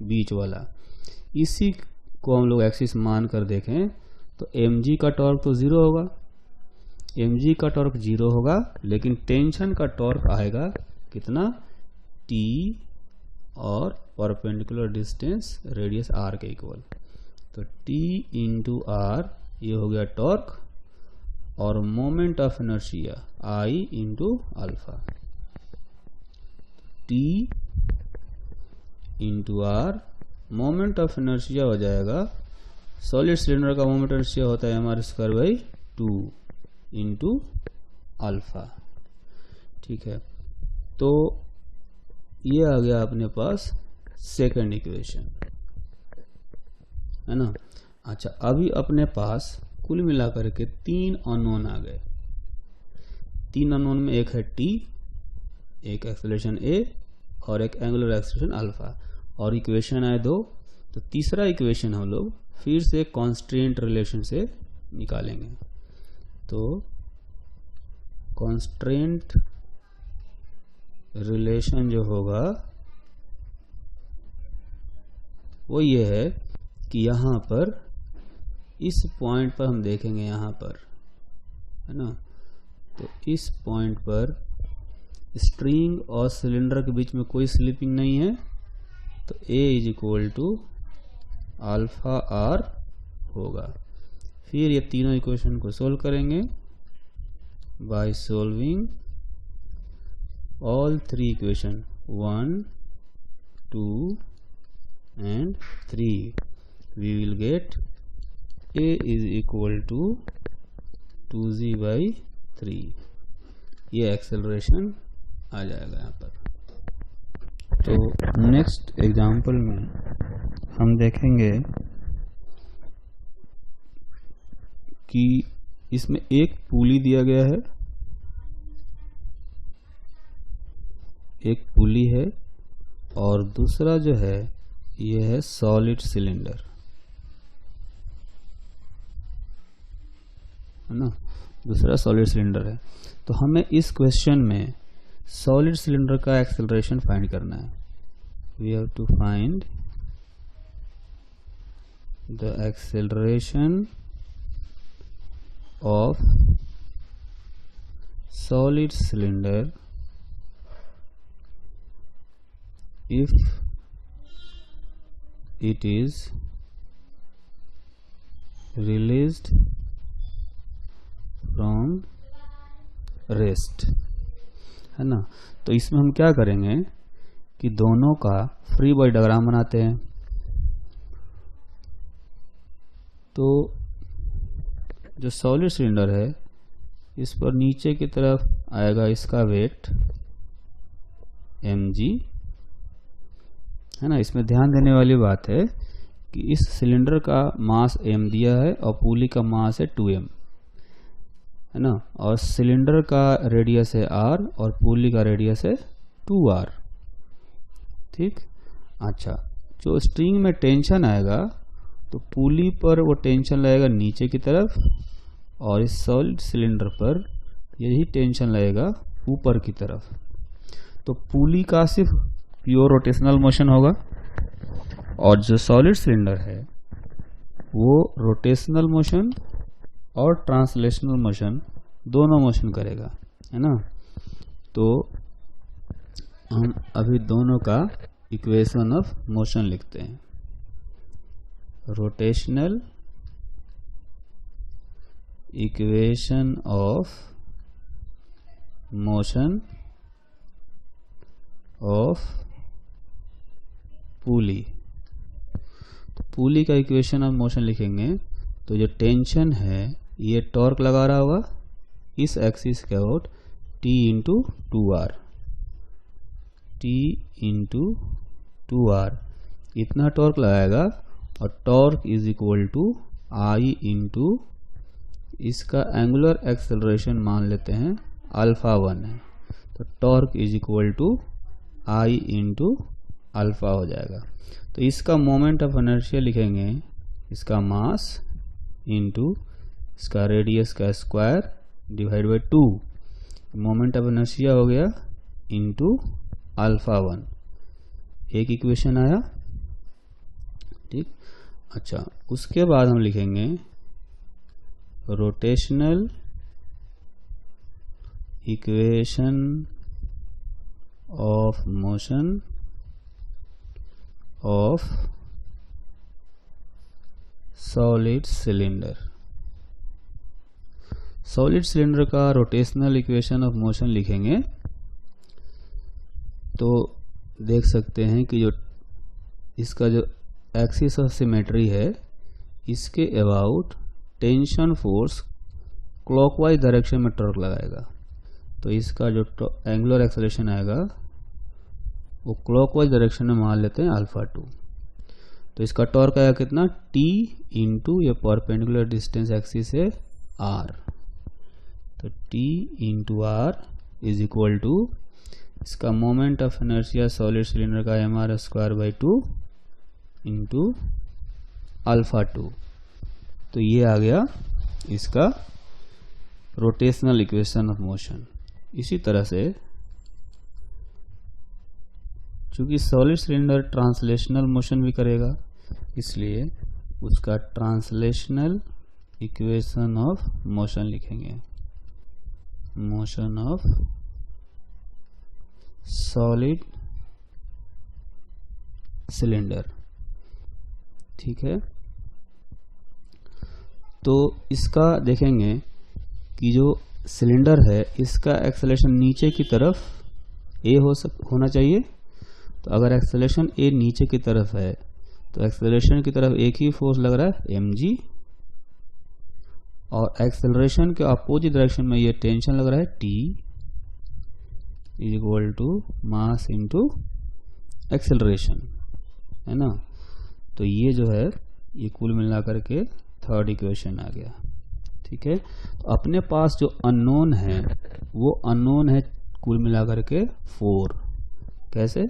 A: बीच वाला, इसी को हम लोग एक्सिस मान कर देखें तो mg का टॉर्क तो 0 होगा, mg का टॉर्क 0 होगा, लेकिन टेंशन का टॉर्क आएगा कितना, T और परपेंडिकुलर डिस्टेंस रेडियस r के इक्वल। तो T इंटू R ये हो गया टॉर्क, और moment of inertia I into alpha. T into R moment of inertia हो जाएगा, सॉलिड सिलेंडर का मोमेंट इनर्शिया होता है mr²/2 इंटू अल्फा। ठीक है, तो ये आ गया अपने पास सेकंड इक्वेशन, है ना। अच्छा, अभी अपने पास कुल मिलाकर के 3 अननोन आ गए। 3 अननोन में एक है T, एक एक्सेलरेशन A और एक एंगुलर एक्सेलरेशन अल्फा, और इक्वेशन आए 2। तो तीसरा इक्वेशन हम लोग फिर से कॉन्स्ट्रेंट रिलेशन से निकालेंगे। तो कॉन्स्ट्रेंट रिलेशन जो होगा वो ये है कि यहाँ पर इस पॉइंट पर हम देखेंगे, यहाँ पर है ना, तो इस पॉइंट पर स्ट्रिंग और सिलेंडर के बीच में कोई स्लिपिंग नहीं है, तो A is equal to alpha R होगा। फिर ये तीनों इक्वेशन को सोल्व करेंगे by solving all 3 equation 1, 2 and 3, we will get A is equal to 2g/3। ये एक्सेलरेशन आ जाएगा यहाँ पर। तो नेक्स्ट एग्जाम्पल में हम देखेंगे कि इसमें एक पुली दिया गया है, एक पुली है, और दूसरा जो है ये है सॉलिड सिलेंडर, है ना, दूसरा सॉलिड सिलेंडर है। तो हमें इस क्वेश्चन में सॉलिड सिलेंडर का एक्सेलरेशन फाइंड करना है। We have to find the acceleration of solid cylinder if it is released from rest, है ना। तो इसमें हम क्या करेंगे कि दोनों का फ्री बॉडी डायग्राम बनाते हैं। तो जो सॉलिड सिलेंडर है इस पर नीचे की तरफ आएगा इसका वेट mg, है ना। इसमें ध्यान देने वाली बात है कि इस सिलेंडर का मास m दिया है और पुली का मास है 2m, है ना, और सिलेंडर का रेडियस है r और पुली का रेडियस है 2r। ठीक, अच्छा, जो स्ट्रिंग में टेंशन आएगा तो पुली पर वो टेंशन लगेगा नीचे की तरफ, और इस सॉलिड सिलेंडर पर यही टेंशन लगेगा ऊपर की तरफ। तो पुली का सिर्फ प्योर रोटेशनल मोशन होगा, और जो सॉलिड सिलेंडर है वो रोटेशनल मोशन और ट्रांसलेशनल मोशन दोनों मोशन करेगा, है ना। तो हम अभी दोनों का इक्वेशन ऑफ मोशन लिखते हैं। Rotational equation of motion of pulley. तो पुली का इक्वेशन ऑफ मोशन लिखेंगे तो जो टेंशन है ये टॉर्क लगा रहा होगा इस एक्सिस के about T into 2R, T into 2R इतना टॉर्क लगाएगा और torque is equal to I into इसका एंगुलर एक्सेलरेशन मान लेते हैं अल्फा 1 है, तो torque is equal to I into alpha हो जाएगा। तो इसका मोमेंट ऑफ इनर्शिया लिखेंगे इसका मास इंटू इसका रेडियस का square divide by 2, moment of inertia हो गया इंटू अल्फा 1, एक इक्वेशन आया। ठीक, अच्छा उसके बाद हम लिखेंगे rotational equation of motion of solid cylinder. Solid cylinder का रोटेशनल इक्वेशन ऑफ मोशन लिखेंगे तो देख सकते हैं कि जो इसका जो एक्सिस ऑफ सिमेट्री है इसके about tension force clockwise direction में टॉर्क लगाएगा, तो इसका जो एंगुलर एक्सेलरेशन आएगा वो क्लॉकवाइज डायरेक्शन में मान लेते हैं अल्फा 2। तो इसका टॉर्क आएगा कितना, T इंटू ये परपेंडिकुलर डिस्टेंस एक्सिस है R, तो T into R is equal to इसका moment of inertia solid cylinder का mr square by 2 into alpha 2। तो ये आ गया इसका रोटेशनल इक्वेशन ऑफ मोशन। इसी तरह से चूंकि सॉलिड सिलेंडर ट्रांसलेशनल मोशन भी करेगा इसलिए उसका ट्रांसलेशनल इक्वेशन ऑफ मोशन लिखेंगे, मोशन ऑफ सॉलिड सिलेंडर। ठीक है, तो इसका देखेंगे कि जो सिलेंडर है इसका एक्सेलरेशन नीचे की तरफ ए होना चाहिए। तो अगर एक्सेलरेशन ए नीचे की तरफ है तो एक्सेलरेशन की तरफ एक ही फोर्स लग रहा है mg, और एक्सेलरेशन के अपोजिट डायरेक्शन में ये टेंशन लग रहा है T is equal to mass into acceleration, है ना। तो ये जो है ये कुल मिलाकर के थर्ड इक्वेशन आ गया। ठीक है, तो अपने पास जो अननोन है वो अननोन है कुल मिलाकर के 4। कैसे,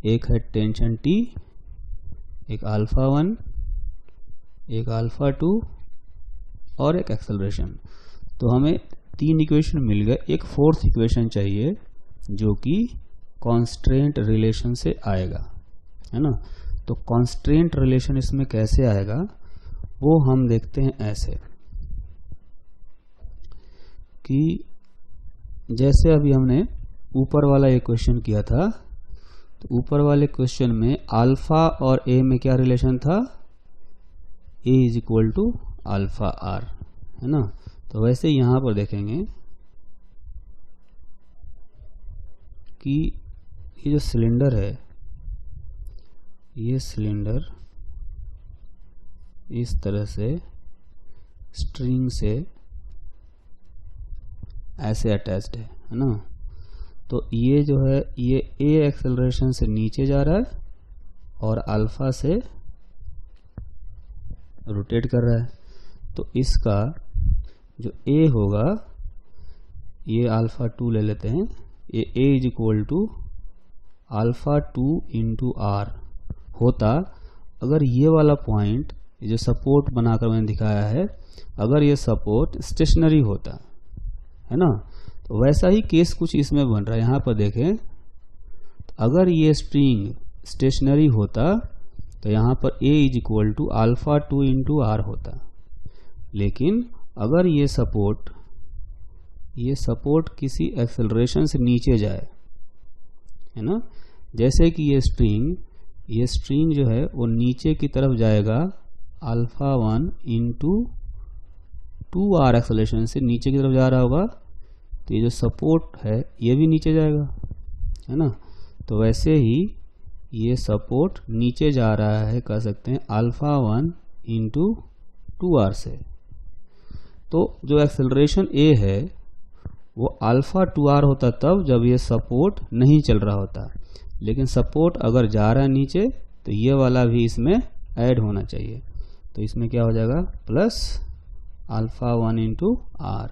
A: एक है टेंशन T, एक अल्फा 1, एक अल्फा 2 और एक एक्सेलरेशन। तो हमें 3 इक्वेशन मिल गए, एक फोर्थ इक्वेशन चाहिए जो कि कॉन्स्ट्रेंट रिलेशन से आएगा, है ना। तो कॉन्स्ट्रेंट रिलेशन इसमें कैसे आएगा वो हम देखते हैं ऐसे कि जैसे अभी हमने ऊपर वाला इक्वेशन किया था, तो ऊपर वाले क्वेश्चन में अल्फा और ए में क्या रिलेशन था, a is equal to alpha r, है ना। तो वैसे यहां पर देखेंगे कि ये जो सिलेंडर है, ये सिलेंडर इस तरह से स्ट्रिंग से ऐसे अटैच्ड है ना। तो ये जो है ये ए एक्सेलरेशन से नीचे जा रहा है और अल्फा से रोटेट कर रहा है। तो इसका जो ए होगा ये अल्फा 2 ले लेते हैं, ये a is equal to alpha 2 into r होता अगर ये वाला पॉइंट जो सपोर्ट बनाकर मैंने दिखाया है, अगर ये सपोर्ट स्टेशनरी होता, है ना। तो वैसा ही केस कुछ इसमें बन रहा है। यहाँ पर देखें, तो अगर ये स्ट्रिंग स्टेशनरी होता तो यहाँ पर a is equal to alpha 2 into r होता। लेकिन अगर ये सपोर्ट किसी एक्सेलरेशन से नीचे जाए, है ना, जैसे कि ये स्ट्रिंग जो है वो नीचे की तरफ जाएगा अल्फा 1 इंटू 2r एक्सेलरेशन से नीचे की तरफ जा रहा होगा, तो ये जो सपोर्ट है ये भी नीचे जाएगा, है ना। तो वैसे ही ये सपोर्ट नीचे जा रहा है, कह सकते हैं अल्फा 1 इंटू 2r से। तो जो एक्सेलरेशन ए है वो अल्फा 2r होता तब जब ये सपोर्ट नहीं चल रहा होता। लेकिन सपोर्ट अगर जा रहा है नीचे तो ये वाला भी इसमें ऐड होना चाहिए। तो इसमें क्या हो जाएगा प्लस अल्फा 1 इंटू आर।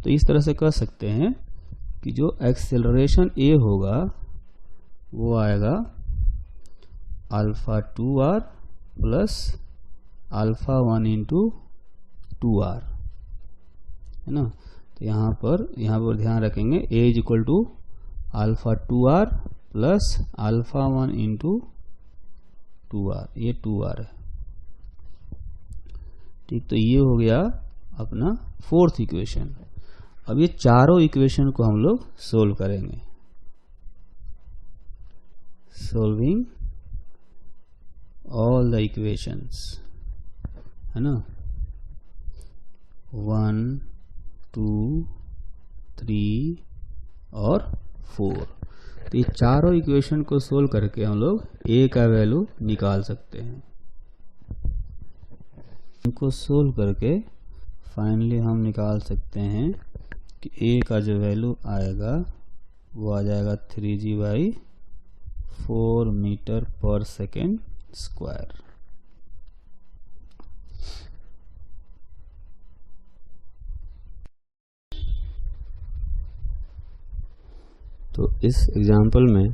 A: तो इस तरह से कर सकते हैं कि जो एक्सेलरेशन ए होगा वो आएगा alpha 2r plus alpha 1 into 2r, है ना। तो यहाँ पर ध्यान रखेंगे a is equal to alpha 2r plus alpha 1 into 2r, ये 2r है, ठीक। तो ये हो गया अपना फोर्थ इक्वेशन। अब ये चारों इक्वेशन को हम लोग सोल्व करेंगे। सोल्विंग ऑल द इक्वेशंस, है ना, 1 2 3 और 4। तो ये चारों इक्वेशन को सोल्व करके हम लोग a का वैल्यू निकाल सकते हैं। इनको सोल्व करके फाइनली हम निकाल सकते हैं कि a का जो वैल्यू आएगा वो आ जाएगा 3g/4 मीटर पर सेकेंड स्क्वायर। तो इस एग्जाम्पल में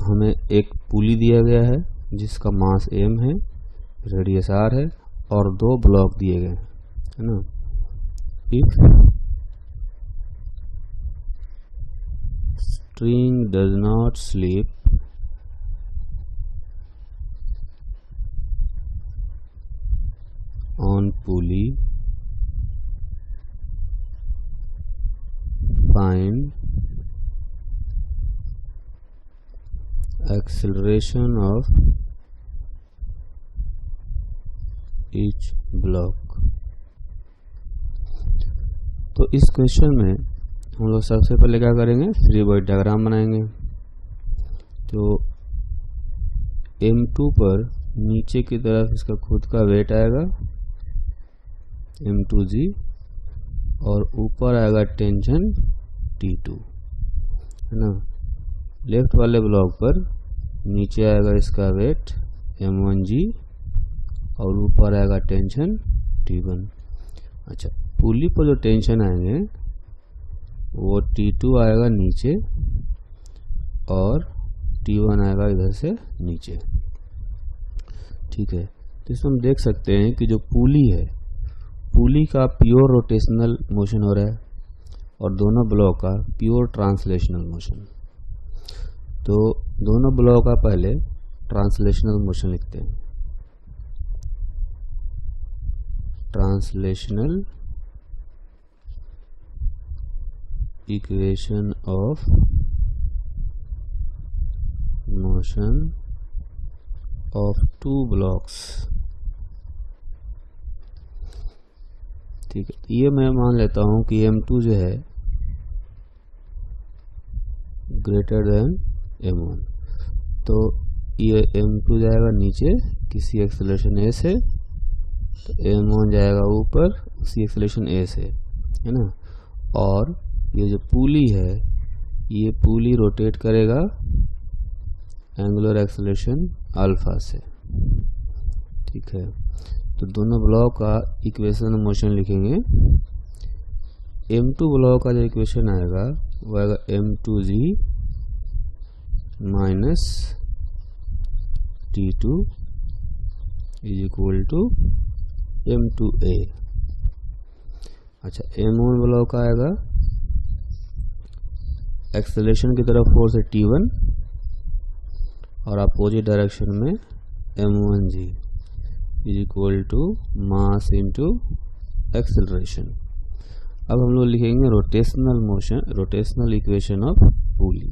A: हमें एक पुली दिया गया है जिसका मास m है, रेडियस r है और 2 ब्लॉक दिए गए हैं, है ना। If string does not slip on pulley, find acceleration of each block। तो इस क्वेश्चन में हम लोग सबसे पहले क्या करेंगे, फ्री बॉडी डायग्राम बनाएंगे। तो m2 पर नीचे की तरफ इसका खुद का वेट आएगा m2g और ऊपर आएगा टेंशन T2, है ना। लेफ्ट वाले ब्लॉक पर नीचे आएगा इसका वेट m1g और ऊपर आएगा टेंशन T1। अच्छा, पुली पर जो टेंशन आएंगे वो T2 आएगा नीचे और T1 आएगा इधर से नीचे, ठीक है। तो इसमें हम देख सकते हैं कि जो पुली है, पुली का प्योर रोटेशनल मोशन हो रहा है और दोनों ब्लॉक का प्योर ट्रांसलेशनल मोशन। तो दोनों ब्लॉक का पहले ट्रांसलेशनल मोशन लिखते हैं। Translational equation of motion of 2 blocks, ठीक है। ये मैं मान लेता हूं कि m2 जो है ग्रेटर देन m1। तो ये m2 जाएगा नीचे किसी एक्सेलरेशन a से, तो m1 जाएगा ऊपर उसी एक्सेलरेशन a से, है ना। और ये जो पुली है ये पुली रोटेट करेगा एंगुलर एक्सेलरेशन अल्फा से, ठीक है। तो दोनों ब्लॉक का इक्वेशन मोशन लिखेंगे। m2 ब्लॉक का जो इक्वेशन आएगा वो आएगा m2g minus T2 is equal to m2a। अच्छा, m1 ब्लॉक आएगा एक्सेलरेशन की तरफ फोर्स है T1 और अपोजिट डायरेक्शन में m1g is equal to mass into acceleration. अब हम लोग लिखेंगे rotational motion, rotational equation of pulley.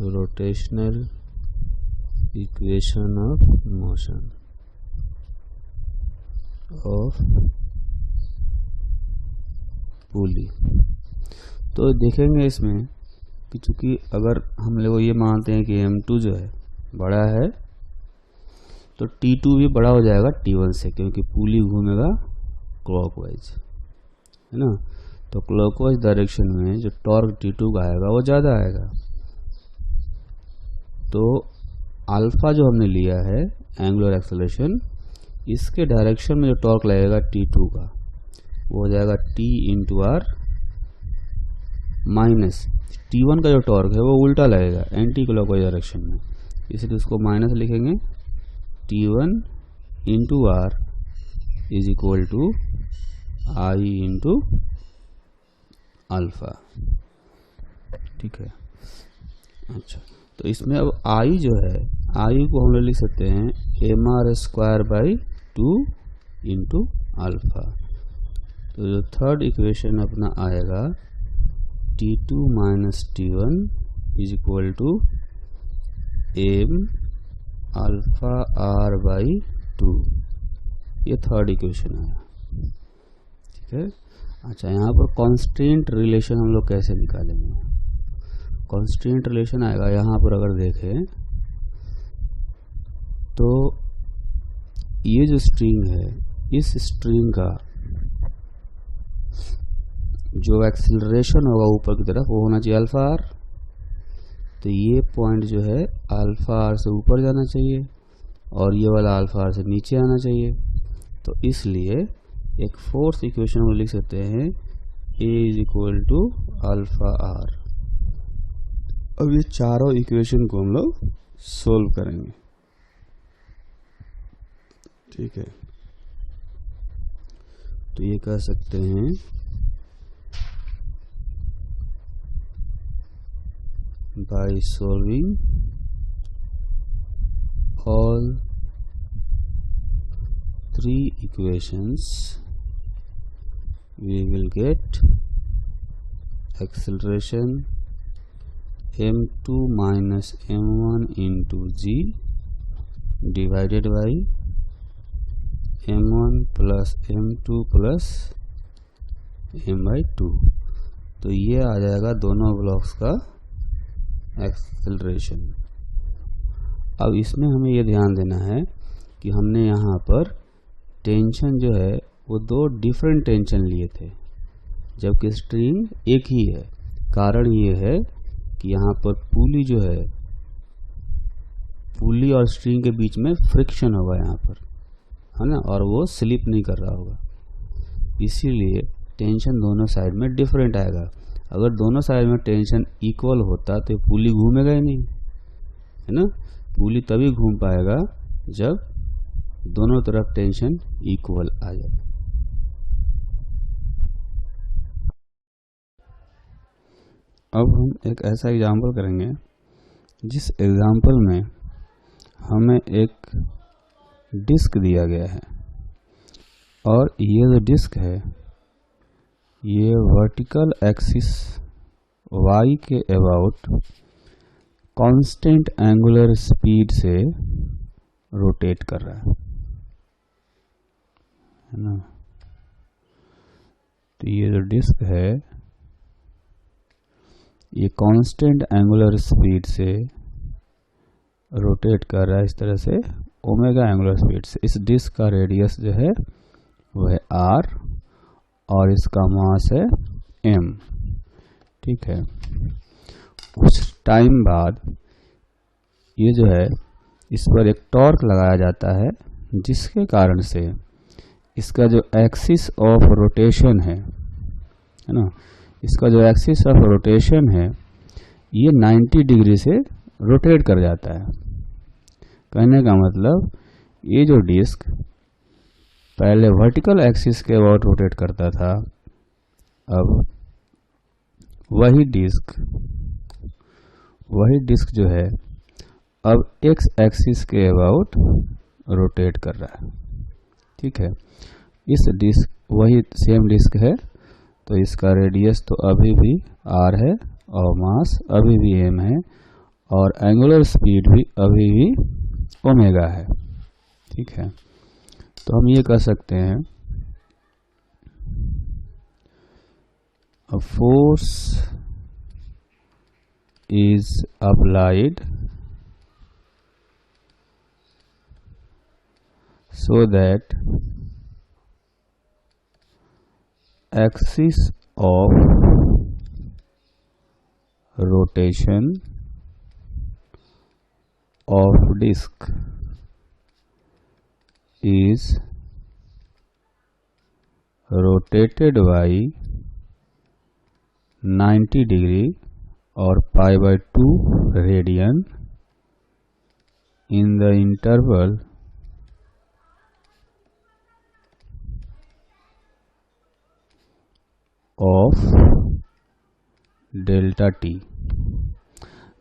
A: Rotational equation of motion of pulley. तो देखेंगे इसमें कि चूंकि अगर हम लोग ये मानते हैं कि m2 जो है बड़ा है तो T2 भी बड़ा हो जाएगा T1 से, क्योंकि पुली घूमेगा क्लॉकवाइज, है ना। तो क्लॉकवाइज डायरेक्शन में जो टॉर्क T2 का आएगा वो ज़्यादा आएगा। तो अल्फा जो हमने लिया है एंगुलर एक्सेलरेशन, इसके डायरेक्शन में जो टॉर्क लगेगा T2 का वो हो जाएगा T into are minus T1 का जो टॉर्क है वो उल्टा लगेगा एंटी क्लॉकवाइज डायरेक्शन में, इसलिए उसको माइनस लिखेंगे। T1 into R is equal to I into alpha. ठीक है। अच्छा, तो इसमें अब आई जो है, आई को हम लोग लिख सकते हैं mr² 2 इंटू अल्फा। तो जो थर्ड इक्वेशन अपना आएगा T2 minus T1 is equal to m alpha r by 2, ये थर्ड इक्वेशन आया। ठीक है। अच्छा, यहाँ पर कॉन्स्टेंट रिलेशन हम लोग कैसे निकालेंगे? कॉन्स्टेंट रिलेशन आएगा यहाँ पर, अगर देखें तो ये जो स्ट्रिंग है, इस स्ट्रिंग का जो एक्सीलरेशन होगा ऊपर की तरफ वो होना चाहिए अल्फा आर। तो ये पॉइंट जो है अल्फा आर से ऊपर जाना चाहिए और ये वाला अल्फा आर से नीचे आना चाहिए। तो इसलिए एक फोर्थ इक्वेशन में लिख सकते हैं a is equal to alpha R. अब ये चारों इक्वेशन को हम लोग सोल्व करेंगे। ठीक है, तो ये कह सकते हैं by solving all 3 equations we will get acceleration m2 minus m1 into g divided by m1 plus m2 plus m by 2। तो ये आ जाएगा दोनों ब्लॉक्स का एक्सेलरेशन। अब इसमें हमें ये ध्यान देना है कि हमने यहाँ पर टेंशन जो है वो 2 डिफरेंट टेंशन लिए थे, जबकि स्ट्रिंग एक ही है। कारण ये है कि यहाँ पर पुली जो है, पुली और स्ट्रिंग के बीच में फ्रिक्शन होगा यहाँ पर, है ना, और वो स्लिप नहीं कर रहा होगा, इसीलिए टेंशन दोनों साइड में डिफरेंट आएगा। अगर दोनों साइड में टेंशन इक्वल होता तो पुली घूमेगा ही नहीं, है ना। पुली तभी घूम पाएगा जब दोनों तरफ टेंशन इक्वल आ जाए। अब हम एक ऐसा एग्जाम्पल करेंगे जिस एग्जाम्पल में हमें एक डिस्क दिया गया है और ये जो डिस्क है ये वर्टिकल एक्सिस y के अबाउट कांस्टेंट एंगुलर स्पीड से रोटेट कर रहा है ना। तो ये जो डिस्क है ये कांस्टेंट एंगुलर स्पीड से रोटेट कर रहा है, इस तरह से ओमेगा एंगुलर स्पीड से। इस डिस्क का रेडियस जो है वो है r और इसका मास है m। ठीक है, कुछ टाइम बाद ये जो है इस पर एक टॉर्क लगाया जाता है, जिसके कारण से इसका जो एक्सिस ऑफ रोटेशन है ना, इसका जो एक्सिस ऑफ रोटेशन है ये 90 डिग्री से रोटेट कर जाता है। कहने का मतलब ये जो डिस्क पहले वर्टिकल एक्सिस के अबाउट रोटेट करता था, अब वही डिस्क जो है अब एक्स एक्सिस के अबाउट रोटेट कर रहा है। ठीक है, इस डिस्क वही सेम डिस्क है, तो इसका रेडियस तो अभी भी r है और मास अभी भी m है और एंगुलर स्पीड भी अभी भी ओमेगा है। ठीक है, तो हम ये कह सकते हैं a force is applied so that axis of rotation of disk is rotated by 90 degree or pi by 2 radian in the interval of delta t.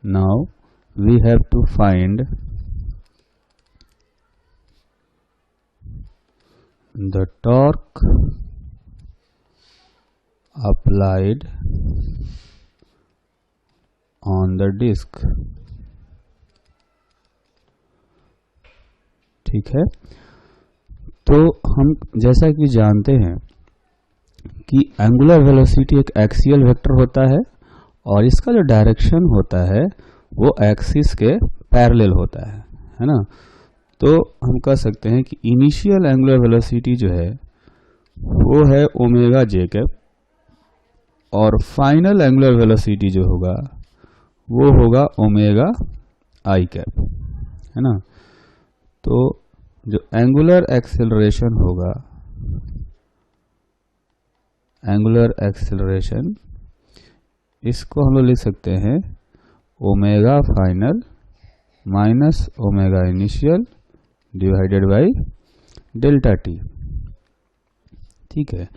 A: Now we have to find the torque applied on the disk. ठीक है, तो हम जैसा कि जानते हैं कि angular velocity एक एक्सियल वेक्टर होता है और इसका जो डायरेक्शन होता है वो एक्सिस के पैरेलल होता है ना। तो हम कह सकते हैं कि इनिशियल एंगुलर वेलोसिटी जो है वो है ओमेगा जे कैप और फाइनल एंगुलर वेलोसिटी जो होगा वो होगा ओमेगा आई कैप, है ना। तो जो एंगुलर एक्सेलरेशन होगा, एंगुलर एक्सेलरेशन, इसको हम लोग लिख सकते हैं omega final minus omega initial divided by delta t. ठीक है,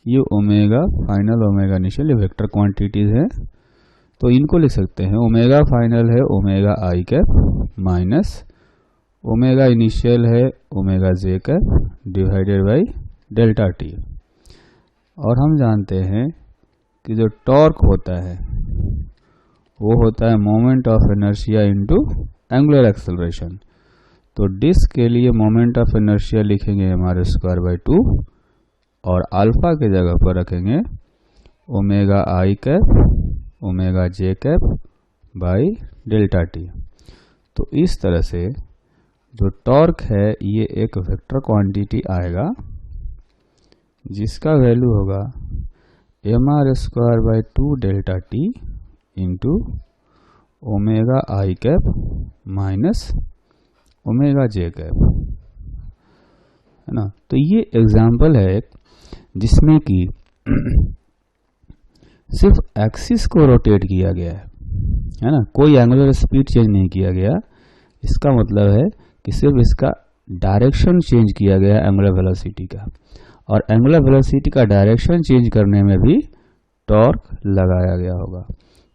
A: ये ओमेगा फाइनल ओमेगा इनिशियल ये वेक्टर क्वांटिटीज हैं, तो इनको लिख सकते हैं ओमेगा फाइनल है ओमेगा आई कैप माइनस ओमेगा इनिशियल है omega J cap divided by delta t. और हम जानते हैं कि जो टॉर्क होता है वो होता है moment of inertia into angular acceleration. तो डिस्क के लिए मोमेंट ऑफ इनर्शिया लिखेंगे हमारे स्क्वायर बाई 2 और अल्फा के जगह पर रखेंगे omega I cap omega J cap by delta T. तो इस तरह से जो टॉर्क है ये एक वेक्टर क्वांटिटी आएगा जिसका वैल्यू होगा M R square by 2 delta T into omega I cap minus omega J cap, है ना। तो ये एग्जाम्पल है जिसमें कि सिर्फ एक्सिस को रोटेट किया गया है ना, कोई एंगुलर स्पीड चेंज नहीं किया गया। इसका मतलब है कि सिर्फ इसका डायरेक्शन चेंज किया गया एंगुलर वेलोसिटी का, और एंगुलर वेलोसिटी का डायरेक्शन चेंज करने में भी टॉर्क लगाया गया होगा।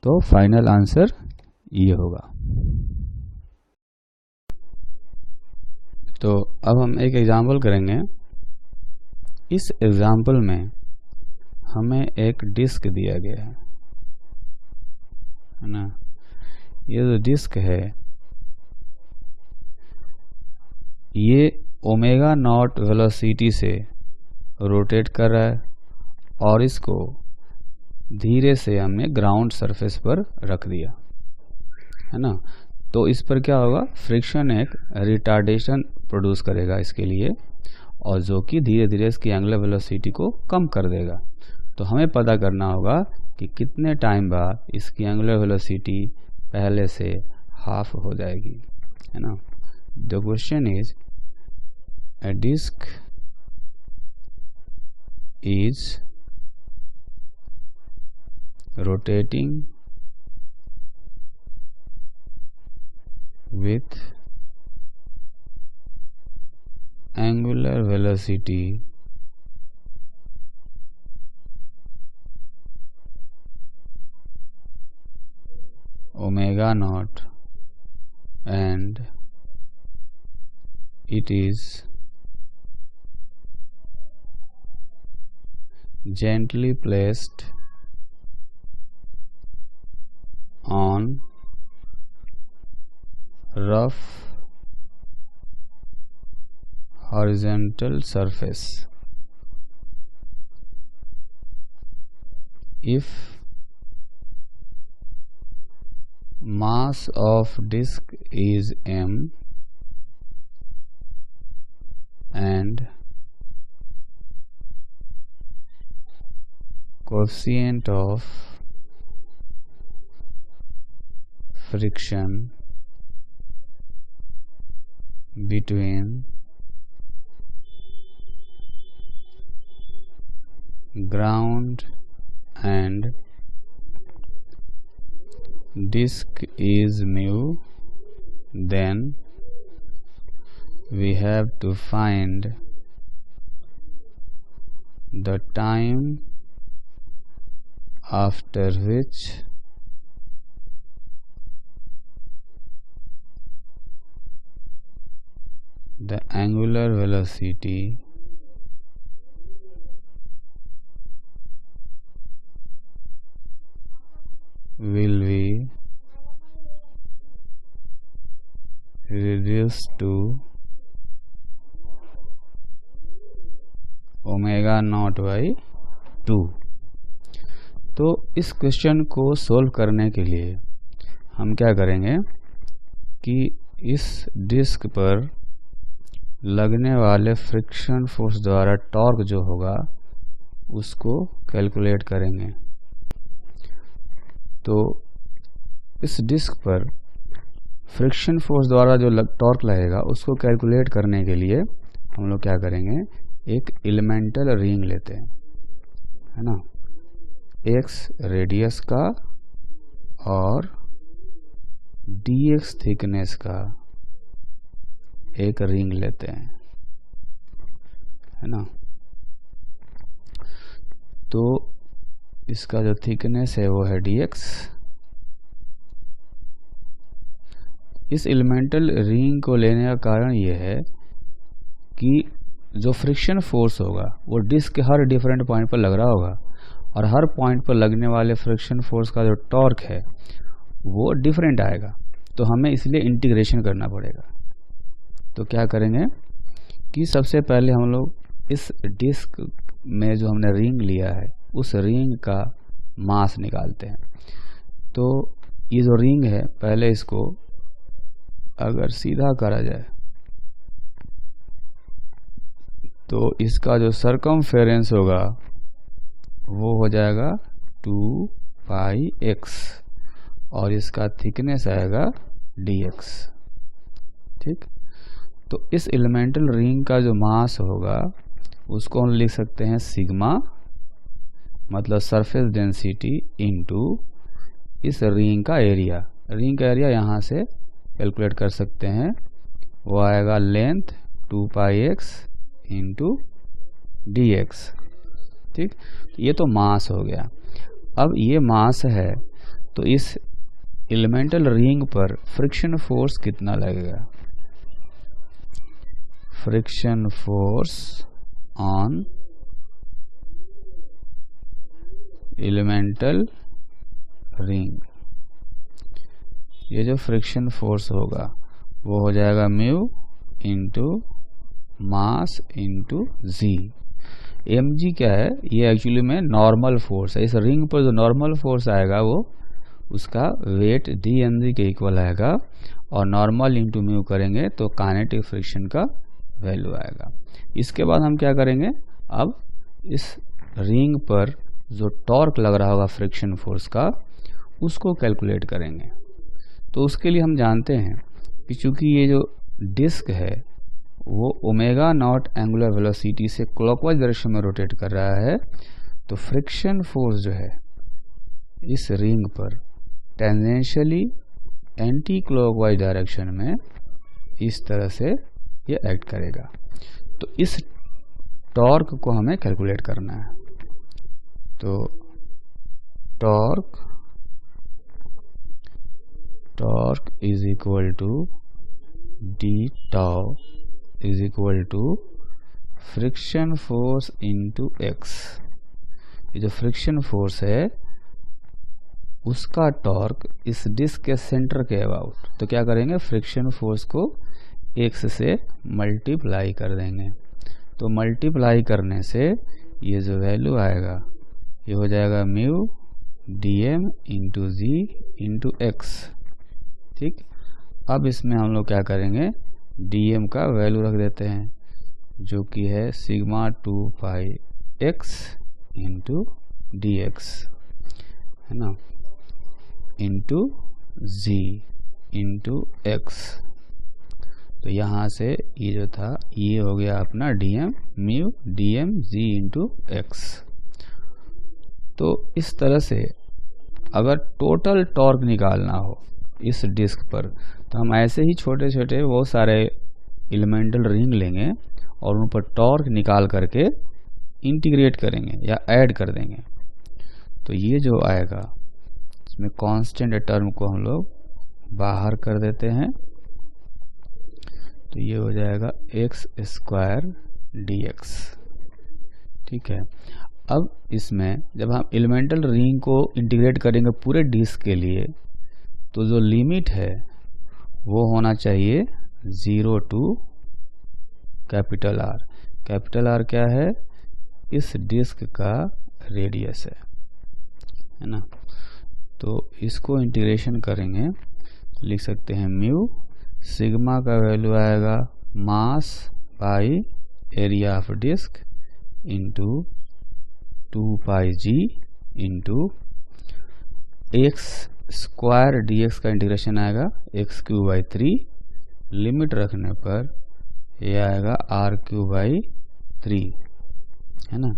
A: तो फाइनल आंसर ये होगा। तो अब हम एक एग्जाम्पल करेंगे। इस एग्जाम्पल में हमें एक डिस्क दिया गया है ना। ये जो डिस्क है ये ओमेगा नॉट वेलोसिटी से रोटेट कर रहा है और इसको धीरे से हमने ग्राउंड सरफेस पर रख दिया, है ना। तो इस पर क्या होगा, फ्रिक्शन एक रिटार्डेशन प्रोड्यूस करेगा इसके लिए, और जो कि धीरे धीरे इसकी एंगुलर वेलोसिटी को कम कर देगा। तो हमें पता करना होगा कि कितने टाइम बाद इसकी एंगुलर वेलोसिटी पहले से हाफ हो जाएगी, है ना। The question is a disk is rotating with angular velocity omega naught and it is gently placed on rough horizontal surface. If mass of disk is m and coefficient of friction between ground and disk is mu, then we have to find the time after which the angular velocity will be reduced to omega naught by 2। तो इस question को solve करने के लिए हम क्या करेंगे कि इस डिस्क पर लगने वाले फ्रिक्शन फोर्स द्वारा टॉर्क जो होगा उसको कैलकुलेट करेंगे। तो इस डिस्क पर फ्रिक्शन फोर्स द्वारा जो टॉर्क लगेगा उसको कैलकुलेट करने के लिए हम लोग क्या करेंगे, एक एलिमेंटल रिंग लेते हैं, है ना, x रेडियस का और dx थिकनेस का एक रिंग लेते हैं, है ना। तो इसका जो थिकनेस है वो है dx। इस एलिमेंटल रिंग को लेने का कारण ये है कि जो फ्रिक्शन फोर्स होगा वो डिस्क के हर डिफरेंट पॉइंट पर लग रहा होगा और हर पॉइंट पर लगने वाले फ्रिक्शन फोर्स का जो टॉर्क है वो डिफरेंट आएगा। तो हमें इसलिए इंटीग्रेशन करना पड़ेगा। तो क्या करेंगे कि सबसे पहले हम लोग इस डिस्क में जो हमने रिंग लिया है उस रिंग का मास निकालते हैं। तो ये जो रिंग है पहले इसको अगर सीधा करा जाए तो इसका जो सरकमफेरेंस होगा वो हो जाएगा 2πx और इसका थिकनेस आएगा dx। ठीक, तो इस एलिमेंटल रिंग का जो मास होगा उसको हम लिख सकते हैं सिग्मा, मतलब सरफेस डेंसिटी इंटू इस रिंग का एरिया। रिंग का एरिया यहाँ से कैलकुलेट कर सकते हैं, वो आएगा लेंथ 2πx इंटू dx। ठीक, ये तो मास हो गया। अब ये मास है तो इस एलिमेंटल रिंग पर फ्रिक्शन फोर्स कितना लगेगा, friction force on elemental ring, ये जो फ्रिक्शन फोर्स होगा वो हो जाएगा म्यू इंटू मास इंटू जी। mg क्या है, ये एक्चुअली में नॉर्मल फोर्स है। इस रिंग पर जो नॉर्मल फोर्स आएगा वो उसका वेट dmg के इक्वल आएगा और नॉर्मल इंटू म्यू करेंगे तो काइनेटिक फ्रिक्शन का वैल्यू आएगा। इसके बाद हम क्या करेंगे, अब इस रिंग पर जो टॉर्क लग रहा होगा फ्रिक्शन फोर्स का उसको कैलकुलेट करेंगे। तो उसके लिए हम जानते हैं कि चूंकि ये जो डिस्क है वो ओमेगा नॉट एंगुलर वेलोसिटी से क्लॉकवाइज डायरेक्शन में रोटेट कर रहा है, तो फ्रिक्शन फोर्स जो है इस रिंग पर टेंजेंशियली एंटी क्लॉकवाइज डायरेक्शन में इस तरह से ये एक्ट करेगा। तो इस टॉर्क को हमें कैलकुलेट करना है। तो torque is equal to D tau is equal to friction force into X. ये जो फ्रिक्शन फोर्स है उसका टॉर्क इस डिस्क के सेंटर के अबाउट। तो क्या करेंगे, फ्रिक्शन फोर्स को एक्स से मल्टीप्लाई कर देंगे। तो मल्टीप्लाई करने से ये जो वैल्यू आएगा ये हो जाएगा म्यू dm इंटू जी इंटू एक्स। ठीक, अब इसमें हम लोग क्या करेंगे, dm का वैल्यू रख देते हैं जो कि है सिग्मा 2πx इंटू dx, है ना, इंटू z इंटू x। तो यहाँ से ये जो था ये हो गया अपना dm mu dm z into x। तो इस तरह से अगर टोटल टॉर्क निकालना हो इस डिस्क पर, तो हम ऐसे ही छोटे छोटे बहुत सारे एलिमेंटल रिंग लेंगे और उन पर टॉर्क निकाल करके इंटीग्रेट करेंगे या ऐड कर देंगे। तो ये जो आएगा इसमें कांस्टेंट टर्म को हम लोग बाहर कर देते हैं, तो ये हो जाएगा एक्स स्क्वायर dx। ठीक है, अब इसमें जब हम एलिमेंटल रिंग को इंटीग्रेट करेंगे पूरे डिस्क के लिए, तो जो लिमिट है वो होना चाहिए 0 to capital R। Capital R क्या है? इस डिस्क का रेडियस है ना। तो इसको इंटीग्रेशन करेंगे, लिख सकते हैं म्यू सिग्मा का वैल्यू आएगा mass by area of disc into 2 pi G into X square dx का इंटीग्रेशन आएगा एक्स क्यू बाई 3, लिमिट रखने पर ये आएगा आर क्यू बाई 3, है ना।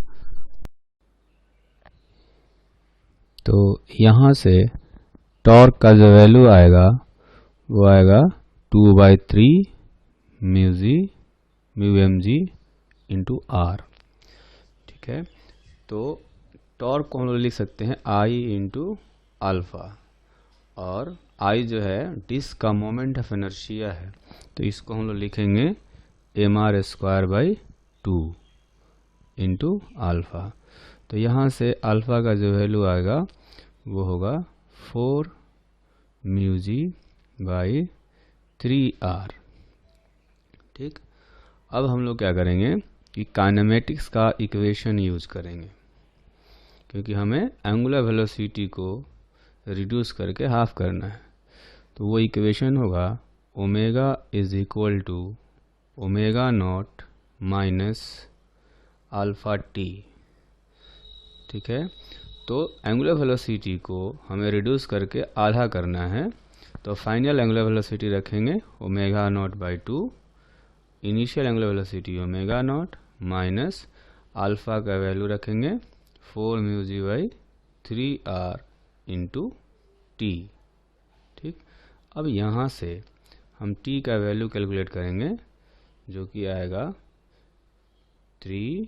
A: तो यहाँ से टॉर्क का जो वैल्यू आएगा वो आएगा 2/3 mu M G into R. ठीक है, तो टॉर्क को हम लोग लिख सकते हैं आई इंटू अल्फा, और आई जो है डिस्क का मोमेंट ऑफ इनर्शिया है, तो इसको हम लोग लिखेंगे mr²/2 इंटू अल्फा। तो यहाँ से अल्फा का जो वैल्यू आएगा वो होगा 4 म्यू जी बाई 3r। ठीक, अब हम लोग क्या करेंगे कि काइनेमेटिक्स का इक्वेशन यूज करेंगे, क्योंकि हमें एंगुलर वेलोसिटी को रिड्यूस करके हाफ करना है। तो वो इक्वेशन होगा omega is equal to omega naught minus alpha T. ठीक है, तो एंगुलर वेलोसिटी को हमें रिड्यूस करके आधा करना है, तो फाइनल एंगुलर वेलोसिटी रखेंगे omega naught by 2, initial angular velocity omega naught minus alpha का वैल्यू रखेंगे 4 mu G by 3r into T. ठीक, अब यहाँ से हम t का वैल्यू कैलकुलेट करेंगे, जो कि आएगा 3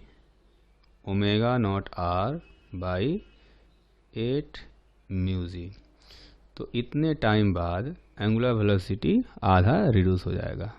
A: omega naught r by 8 mu g. तो इतने टाइम बाद एंगुलर वेलोसिटी आधा रिड्यूस हो जाएगा।